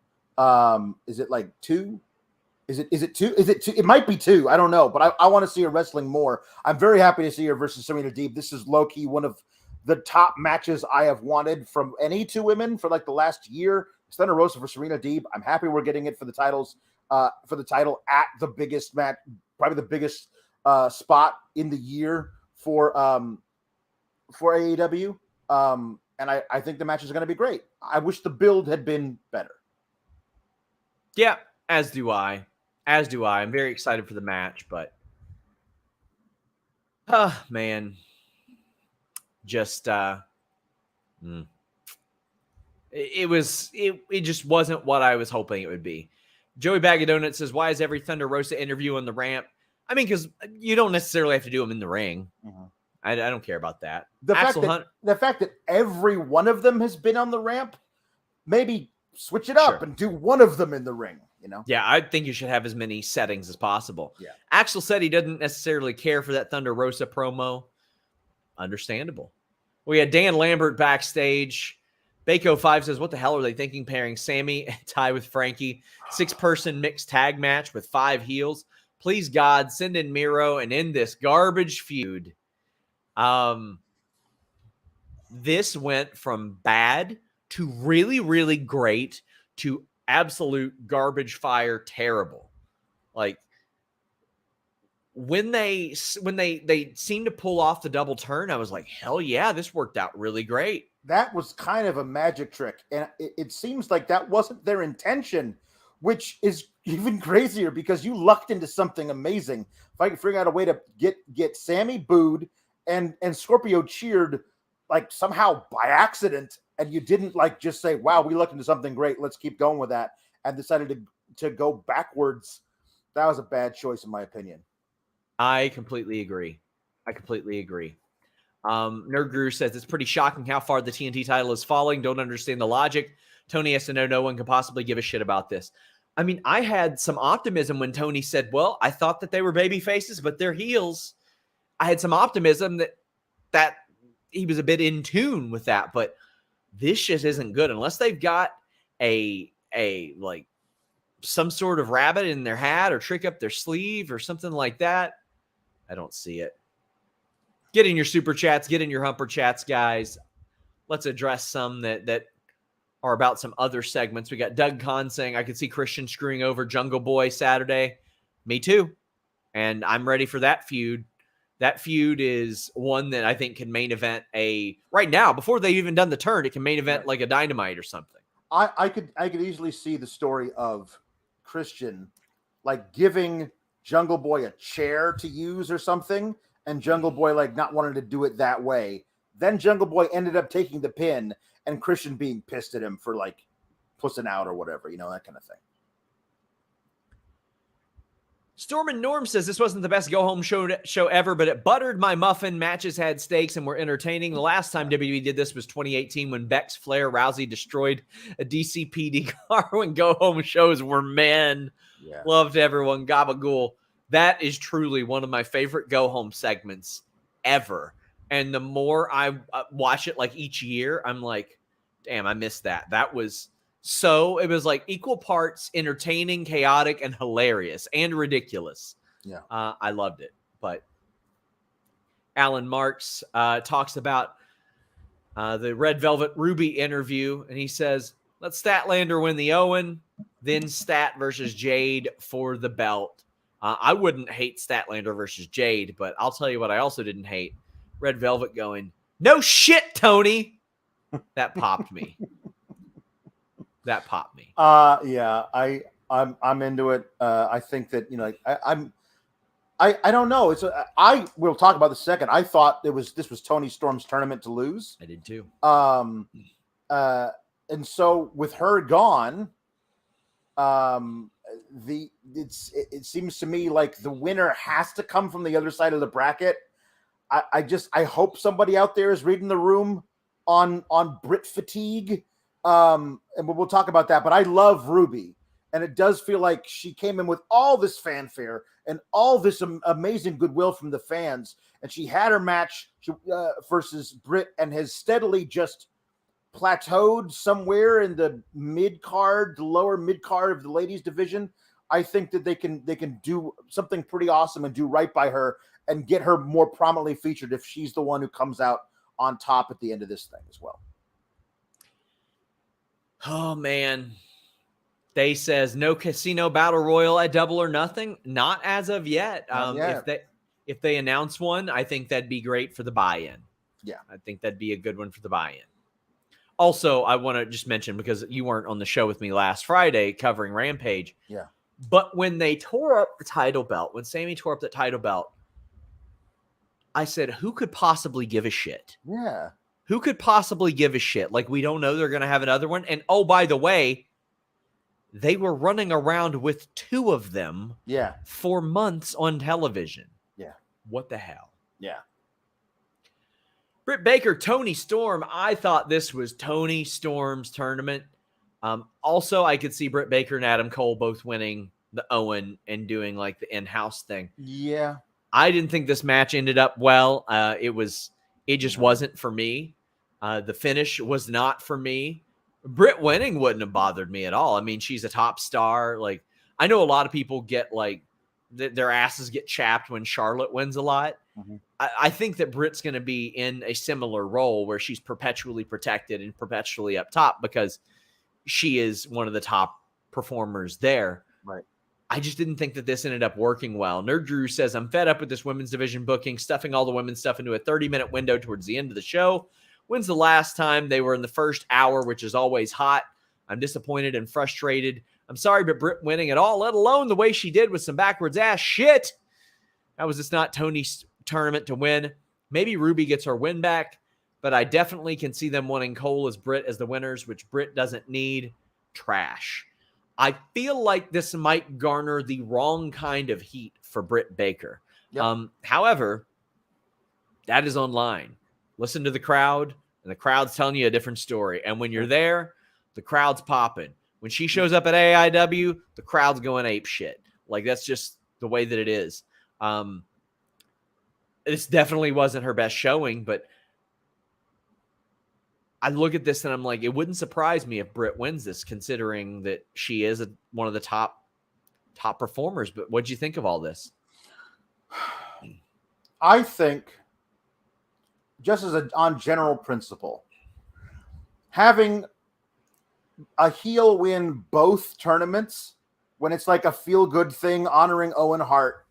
Is it like 2? Is it 2? Is it 2? It might be 2. I don't know, but I want to see her wrestling more. I'm very happy to see her versus Serena Deeb. This is low key one of the top matches I have wanted from any 2 women for like the last year. It's Thunder Rosa for Serena Deeb. I'm happy we're getting it for the titles, for the title at the biggest match, probably the biggest spot in the year for AEW. And I think the match is going to be great. I wish the build had been better. Yeah, as do I. I'm very excited for the match, but man, just it just wasn't what I was hoping it would be. Joey Bag of Donuts says, why is every Thunder Rosa interview on the ramp? I mean, because you don't necessarily have to do them in the ring. Mm-hmm. I don't care about that. The fact that every one of them has been on the ramp, maybe switch it up and do one of them in the ring, you know? Yeah, I think you should have as many settings as possible. Yeah. Axel said he doesn't necessarily care for that Thunder Rosa promo. Understandable. We had Dan Lambert backstage. Bako5 says, what the hell are they thinking pairing Sammy and Ty with Frankie? 6-person mixed tag match with 5 heels. Please, God, send in Miro and end this garbage feud. This went from bad to really, really great to absolute garbage fire terrible. Like, when they seemed to pull off the double turn, I was like, hell yeah, this worked out really great. That was kind of a magic trick, and it seems like that wasn't their intention, which is even crazier because you lucked into something amazing. If I could figure out a way to get Sammy booed and Scorpio cheered, like somehow by accident, and you didn't like just say, wow, we lucked into something great, let's keep going with that, and decided to go backwards, that was a bad choice in my opinion. I completely agree. Nerd Guru says it's pretty shocking how far the TNT title is falling. Don't understand the logic. Tony has to know no one could possibly give a shit about this. I mean, I had some optimism when Tony said, well, I thought that they were baby faces, but they're heels. I had some optimism that he was a bit in tune with that, but this just isn't good unless they've got a like some sort of rabbit in their hat or trick up their sleeve or something like that. I don't see it. Get in your super chats, get in your humper chats, guys. Let's address some that are about some other segments. We got Doug Kahn saying, I could see Christian screwing over Jungle Boy Saturday. Me too. And I'm ready for that feud. That feud is one that I think can main event right now, before they've even done the turn, it can main event like a Dynamite or something. I could easily see the story of Christian like giving Jungle Boy a chair to use or something, and Jungle Boy like not wanting to do it that way. Then Jungle Boy ended up taking the pin, and Christian being pissed at him for like pussing out or whatever, that kind of thing. Storm and Norm says this wasn't the best go-home show ever, but it buttered my muffin. Matches had stakes and were entertaining. The last time WWE did this was 2018 when Bex, Flair, Rousey destroyed a DCPD car when go-home shows were men. Yeah. Loved everyone. Gabagool. That is truly one of my favorite go-home segments ever. And the more I watch it like each year, I'm like, damn, I missed that. That was... So it was like equal parts entertaining, chaotic, and hilarious and ridiculous. Yeah. I loved it. But Alan Marks talks about the Red Velvet Ruby interview, and he says, let Statlander win the Owen, then Stat versus Jade for the belt. I wouldn't hate Statlander versus Jade, but I'll tell you what I also didn't hate. Red Velvet going, no shit, Tony. That popped me. That popped me. Yeah, I'm into it. I think that I don't know. I will talk about this second. I thought this was Toni Storm's tournament to lose. I did too. And so with her gone, it seems to me like the winner has to come from the other side of the bracket. I hope somebody out there is reading the room on Britt fatigue. And we'll talk about that, but I love Ruby, and it does feel like she came in with all this fanfare and all this amazing goodwill from the fans, and she had her match versus Britt and has steadily just plateaued somewhere in the lower mid card of the ladies division. I think that they can do something pretty awesome and do right by her and get her more prominently featured if she's the one who comes out on top at the end of this thing as well. Oh, man. They says no casino battle royal at Double or Nothing. Not as of yet. If they announce one, I think that'd be great for the buy-in. Yeah. I think that'd be a good one for the buy-in. Also, I want to just mention, because you weren't on the show with me last Friday covering Rampage. Yeah. But when they tore up the title belt, when Sammy tore up the title belt, I said, who could possibly give a shit? Yeah. Who could possibly give a shit? Like, we don't know they're going to have another one. And, oh, by the way, they were running around with two of them for months on television. Yeah. What the hell? Yeah. Britt Baker, Toni Storm. I thought this was Toni Storm's tournament. Also, I could see Britt Baker and Adam Cole both winning the Owen and doing, like, the in-house thing. Yeah. I didn't think this match ended up well. It just wasn't for me. The finish was not for me. Britt winning wouldn't have bothered me at all. I mean, she's a top star. Like, I know a lot of people get like their asses get chapped when Charlotte wins a lot. Mm-hmm. I think that Britt's going to be in a similar role where she's perpetually protected and perpetually up top because she is one of the top performers there. Right. I just didn't think that this ended up working well. Nerd Drew says, I'm fed up with this women's division booking, stuffing all the women's stuff into a 30-minute window towards the end of the show. When's the last time they were in the first hour, which is always hot? I'm disappointed and frustrated. I'm sorry, but Britt winning at all, let alone the way she did with some backwards ass shit. How was this not Toni's tournament to win? Maybe Ruby gets her win back, but I definitely can see them wanting Cole as Britt as the winners, which Britt doesn't need. Trash. I feel like this might garner the wrong kind of heat for Britt Baker. Yep. However, that is online. Listen to the crowd, and the crowd's telling you a different story. And when you're there, the crowd's popping. When she shows up at AEW, the crowd's going ape shit. Like, that's just the way that it is. This definitely wasn't her best showing, but I look at this and I'm like, it wouldn't surprise me if Britt wins this, considering that she is one of the top performers. But what'd you think of all this? I think, just as on general principle, having a heel win both tournaments when it's like a feel-good thing honoring Owen Hart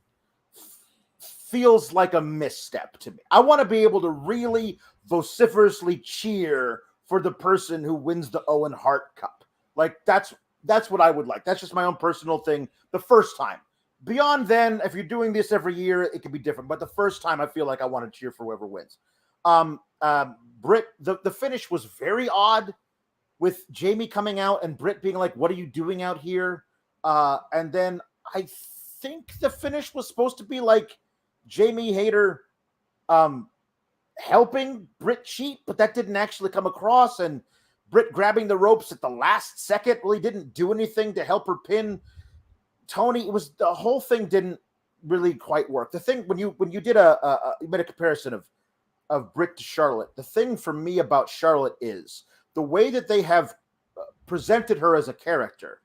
feels like a misstep to me. I want to be able to really vociferously cheer for the person who wins the Owen Hart Cup. Like, that's what I would like. That's just my own personal thing the first time. Beyond then, if you're doing this every year, it can be different. But the first time, I feel like I want to cheer for whoever wins. Britt, the finish was very odd with Jamie coming out and Britt being like, what are you doing out here? And then I think the finish was supposed to be like Jamie Hayter helping Britt cheat, but that didn't actually come across. And Britt grabbing the ropes at the last second really didn't do anything to help her pin Toni. It was, the whole thing didn't really quite work. The thing, when you did you made a comparison of Britt to Charlotte, the thing for me about Charlotte is the way that they have presented her as a character.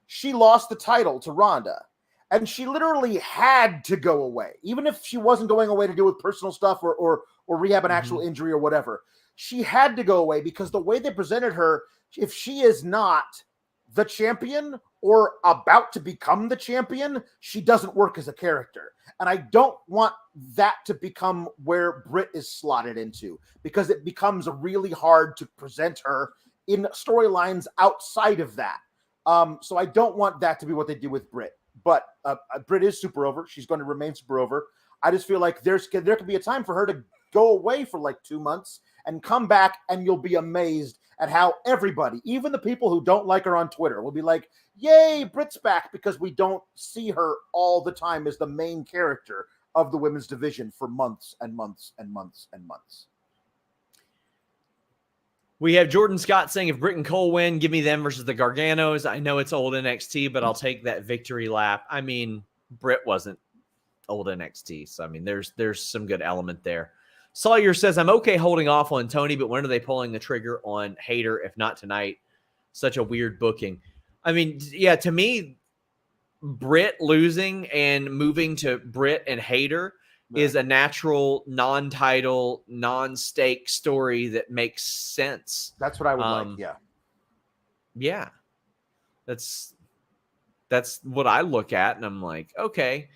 She lost the title to Ronda, and she literally had to go away, even if she wasn't going away to deal with personal stuff or rehab an actual injury or whatever. She had to go away because the way they presented her, if she is not the champion or about to become the champion, she doesn't work as a character. And I don't want that to become where Britt is slotted into, because it becomes really hard to present her in storylines outside of that. So I don't want that to be what they do with Britt. But Britt is super over. She's going to remain super over. I just feel like there could be a time for her to go away for like 2 months and come back, and you'll be amazed at how everybody, even the people who don't like her on Twitter, will be like, yay, Britt's back, because we don't see her all the time as the main character of the women's division for months and months and months and months. We have Jordan Scott saying, if Britt and Cole win, give me them versus the Garganos. I know it's old NXT, but I'll take that victory lap. I mean, Britt wasn't old NXT, so I mean, there's some good element there. Sawyer says, I'm okay holding off on Toni, but when are they pulling the trigger on Hayter, if not tonight? Such a weird booking. I mean, yeah, to me, Britt losing and moving to Britt and Hayter is a natural, non-title, non-stake story that makes sense. That's what I would like, yeah. Yeah. That's what I look at, and I'm like, okay,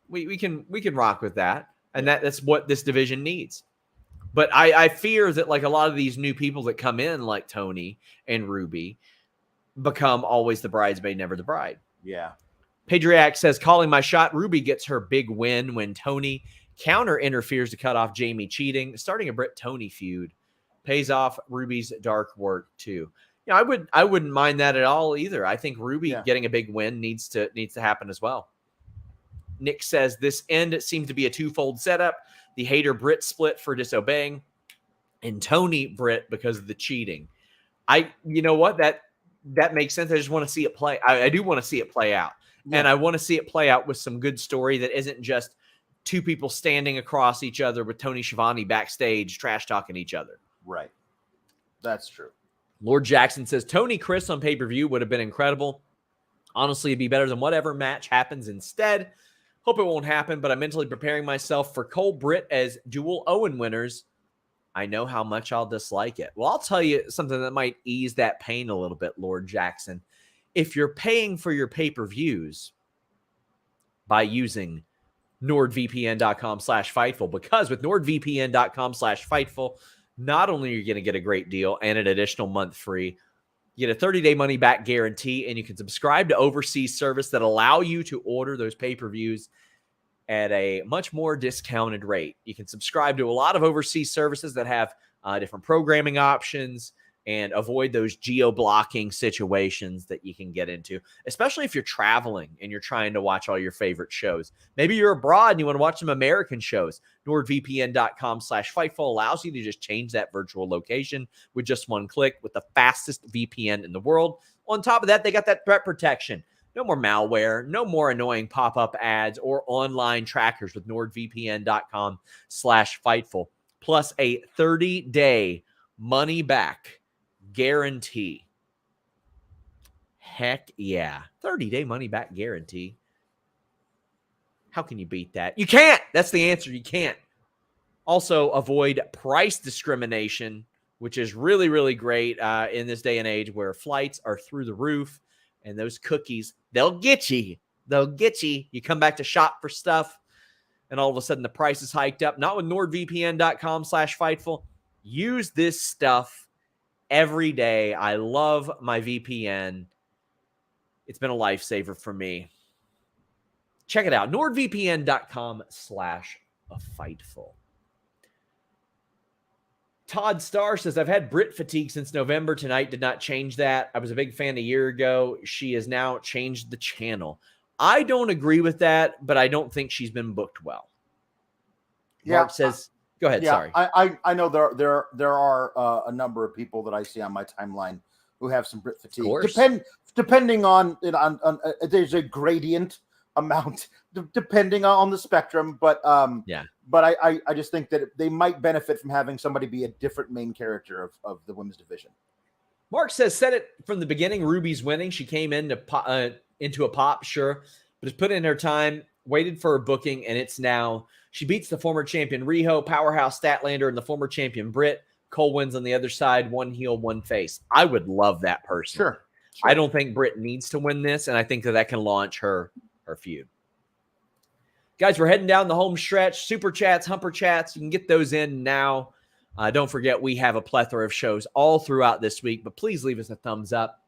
we can rock with that. And that's what this division needs. But I fear that, like, a lot of these new people that come in, like Toni and Ruby, become always the bridesmaid, never the bride. Yeah. Pedriac says, calling my shot, Ruby gets her big win when Toni counter interferes to cut off Jamie cheating. Starting a Britt-Toni feud pays off Ruby's dark work too. You know, I wouldn't mind that at all either. I think Ruby getting a big win needs to happen as well. Nick says, this end seemed to be a twofold setup. The Hayter-Britt split for disobeying, and Toni-Britt because of the cheating. You know what? That makes sense. I just want to see it play. I do want to see it play out. Yeah. And I want to see it play out with some good story that isn't just two people standing across each other with Tony Schiavone backstage trash-talking each other. Right. That's true. Lord Jackson says, Toni Chris on pay-per-view would have been incredible. Honestly, it'd be better than whatever match happens instead. Hope it won't happen, but I'm mentally preparing myself for Cole Britt as dual Owen winners. I know how much I'll dislike it. Well, I'll tell you something that might ease that pain a little bit, Lord Jackson. if you're paying for your pay-per-views by using NordVPN.com/Fightful, because with NordVPN.com/Fightful, not only are you going to get a great deal and an additional month free, you get a 30-day money-back guarantee, and you can subscribe to overseas service that allow you to order those pay-per-views at a much more discounted rate. You can subscribe to a lot of overseas services that have different programming options and avoid those geo-blocking situations that you can get into, especially if you're traveling and you're trying to watch all your favorite shows. Maybe you're abroad and you want to watch some American shows. NordVPN.com/Fightful allows you to just change that virtual location with just one click with the fastest VPN in the world. On top of that, they got that threat protection. No more malware, no more annoying pop-up ads or online trackers with NordVPN.com/Fightful, plus a 30-day money-back guarantee. Heck yeah. 30-day money-back guarantee. How can you beat that? You can't. That's the answer. You can't. Also, avoid price discrimination, which is really, really great in this day and age where flights are through the roof. And those cookies, they'll get you. They'll get you. You come back to shop for stuff, and all of a sudden the price is hiked up. Not with NordVPN.com/Fightful. Use this stuff every day. I love my VPN. It's been a lifesaver for me. Check it out. NordVPN.com/Fightful. Todd Starr says, I've had Britt fatigue since November. Tonight did not change that. I was a big fan a year ago. She has now changed the channel. I don't agree with that, but I don't think she's been booked well. Mark says, go ahead. Yeah, Sorry. I know there are a number of people that I see on my timeline who have some Britt fatigue. Depending on there's a gradient amount depending on the spectrum, but I just think that they might benefit from having somebody be a different main character of the women's division. Mark says, said it from the beginning. Ruby's winning. She came into a pop, sure, but has put in her time, waited for her booking, and it's now. She beats the former champion Riho, Powerhouse Statlander, and the former champion Britt. Cole wins on the other side, one heel, one face. I would love that person. Sure. I don't think Britt needs to win this, and I think that can launch her feud. Guys, we're heading down the home stretch. Super chats, humper chats, you can get those in now. Don't forget, we have a plethora of shows all throughout this week, but please leave us a thumbs up.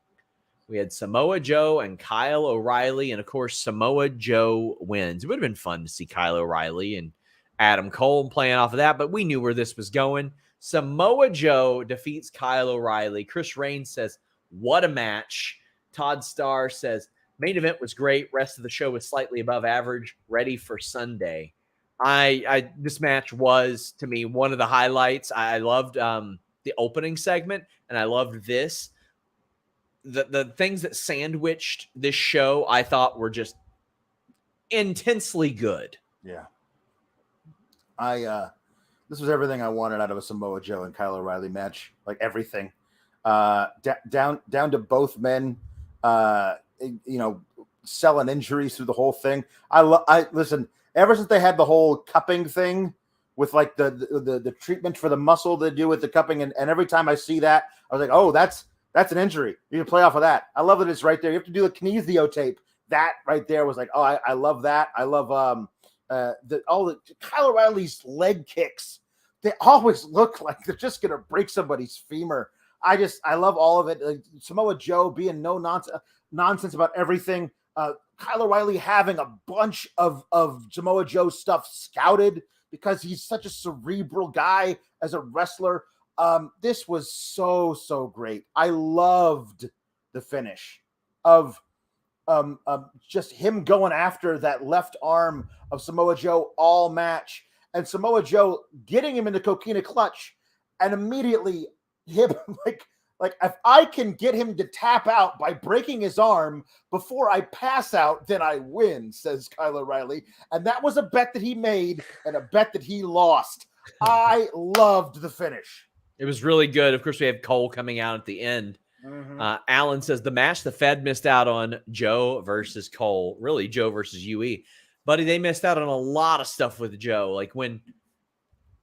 We had Samoa Joe and Kyle O'Reilly, and of course, Samoa Joe wins. It would have been fun to see Kyle O'Reilly and Adam Cole playing off of that, but we knew where this was going. Samoa Joe defeats Kyle O'Reilly. Chris Rain says, what a match. Todd Starr says, main event was great. Rest of the show was slightly above average. Ready for Sunday. This match was, to me, one of the highlights. I loved the opening segment, and I loved this. The things that sandwiched this show, I thought were just intensely good. Yeah. This was everything I wanted out of a Samoa Joe and Kyle O'Reilly match. Like everything. Down to both men, selling injuries through the whole thing. I listen, ever since they had the whole cupping thing with like the treatment for the muscle they do with the cupping, and every time I see that, I was like, oh, that's an injury. You can play off of that. I love that it's right there. You have to do a kinesio tape. That right there was like, oh, I love that. I love all the Kyle O'Reilly's leg kicks. They always look like they're just gonna break somebody's femur. I love all of it. Samoa Joe being no nonsense about everything. Kyle O'Reilly having a bunch of Samoa Joe stuff scouted because he's such a cerebral guy as a wrestler. This was so great. I loved the finish of just him going after that left arm of Samoa Joe all match, and Samoa Joe getting him in the coquina clutch, and immediately him like if I can get him to tap out by breaking his arm before I pass out, then I win, says Kyle O'Reilly. And that was a bet that he made and a bet that he lost. I loved the finish. It was really good. Of course, we have Cole coming out at the end. Mm-hmm. Alan says the match the Fed missed out on, Joe versus Cole. Really, Joe versus UE. Buddy, they missed out on a lot of stuff with Joe. Like when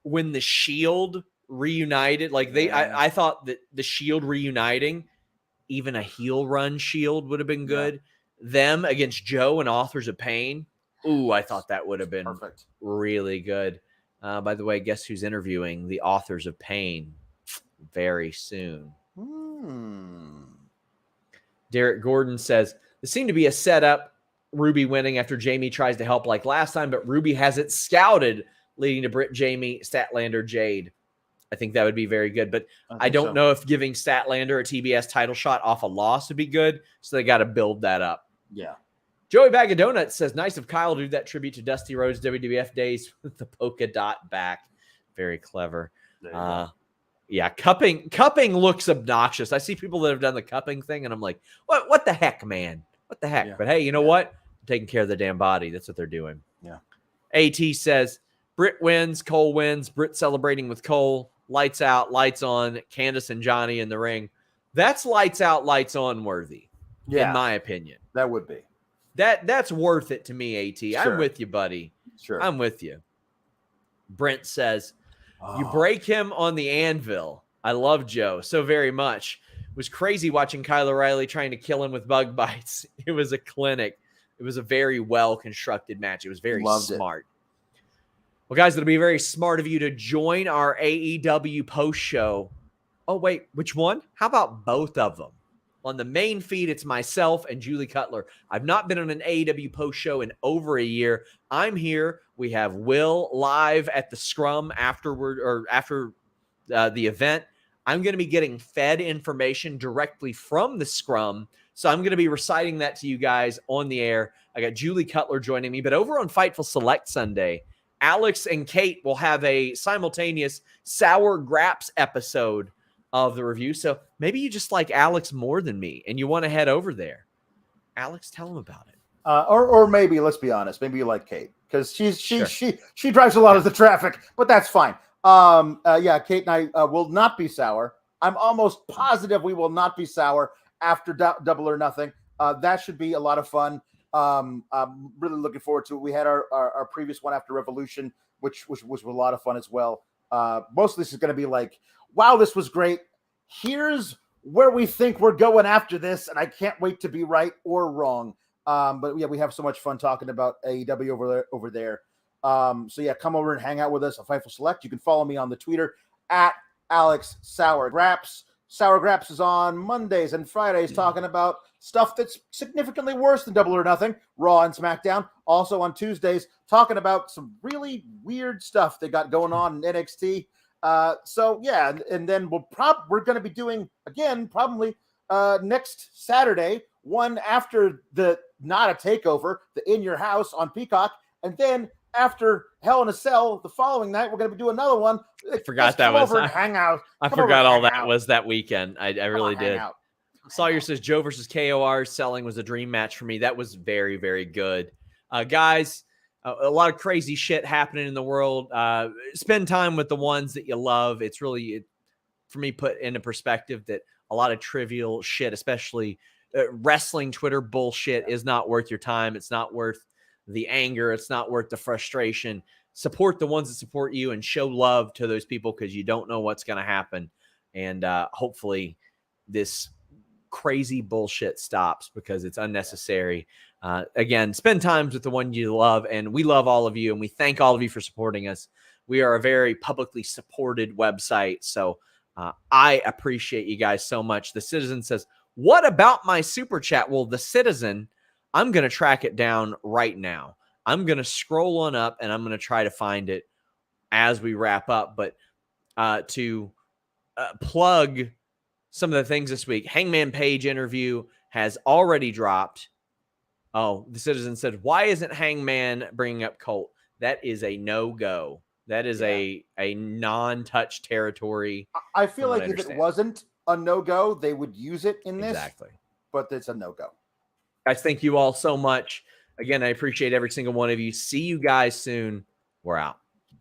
the Shield reunited, like I thought that the Shield reuniting even a heel run Shield would have been good. Them against Joe and Authors of Pain. Ooh, I thought that would have been perfect. Really good. By the way, guess who's interviewing the Authors of Pain very soon? Derek Gordon says, there seemed to be a setup, Ruby winning after Jamie tries to help like last time, but Ruby has it scouted, leading to Britt, Jamie, Statlander, Jade. I think that would be very good, but I don't know if giving Statlander a TBS title shot off a loss would be good, so they got to build that up. Yeah. Joey Bag of Donuts says, nice of Kyle to do that tribute to Dusty Rhodes WWF days with the polka dot back. Very clever. Yeah, cupping looks obnoxious. I see people that have done the cupping thing, and I'm like, what the heck, man? What the heck? Yeah. But hey, you know what? I'm taking care of the damn body. That's what they're doing. Yeah. AT says, Britt wins, Cole wins, Britt celebrating with Cole. Lights out, lights on, Candace and Johnny in the ring. That's lights out, lights on worthy, in my opinion. That would be. That's worth it to me, AT. Sure. I'm with you, buddy. Sure. I'm with you. Brent says, you break him on the anvil. I love Joe so very much. It was crazy watching Kyle O'Reilly trying to kill him with bug bites. It was a clinic. It was a very well-constructed match. It was very smart. Well, guys, it'll be very smart of you to join our AEW post show. Oh, wait, which one? How about both of them? On the main feed, it's myself and Julie Cutler. I've not been on an AEW post show in over a year. I'm here. We have Will live at the Scrum after the event. I'm going to be getting fed information directly from the Scrum. So I'm going to be reciting that to you guys on the air. I got Julie Cutler joining me. But over on Fightful Select Sunday, Alex and Kate will have a simultaneous Sour Graps episode of the review. So maybe you just like Alex more than me and you want to head over there. Alex, tell them about it. Or maybe, let's be honest, maybe you like Kate because she drives a lot of the traffic, but that's fine. Kate and I will not be sour. I'm almost positive we will not be sour after Double or Nothing. That should be a lot of fun. I'm really looking forward to it. We had our previous one after Revolution, which was a lot of fun as well. Most of this is going to be like, wow, this was great. Here's where we think we're going after this, and I can't wait to be right or wrong. But yeah, we have so much fun talking about AEW over there. So yeah, come over and hang out with us on Fightful Select. You can follow me on the Twitter at Alex Sour Graps. Sour Graps is on Mondays and Fridays talking about stuff that's significantly worse than Double or Nothing, Raw and SmackDown. Also on Tuesdays, talking about some really weird stuff they got going on in NXT. So yeah, and then we're going to be doing again probably next Saturday, one after the Not a Takeover, the In Your House on Peacock, and then after Hell in a Cell the following night, we're going to be doing another one. I forgot that was hang out. I forgot all that was that weekend. I really did. Sawyer says Joe versus KOR selling was a dream match for me. That was very, very good. Guys, a lot of crazy shit happening in the world. Spend time with the ones that you love. It's really, for me, put into perspective that a lot of trivial shit, especially wrestling Twitter bullshit, is not worth your time. It's not worth the anger. It's not worth the frustration. Support the ones that support you and show love to those people because you don't know what's going to happen. And hopefully this crazy bullshit stops because it's unnecessary. Again, spend time with the one you love, and we love all of you, and we thank all of you for supporting us. We are a very publicly supported website, so I appreciate you guys so much. The Citizen says, what about my super chat? Well, the Citizen, I'm going to track it down right now. I'm going to scroll on up, and I'm going to try to find it as we wrap up. But to plug some of the things this week, Hangman Page interview has already dropped. Oh, the Citizen said, why isn't Hangman bringing up Colt? That is a no-go. That is a non-touch territory. I feel like if it wasn't a no-go, they would use it in this. Exactly. But it's a no-go. Guys, thank you all so much. Again, I appreciate every single one of you. See you guys soon. We're out.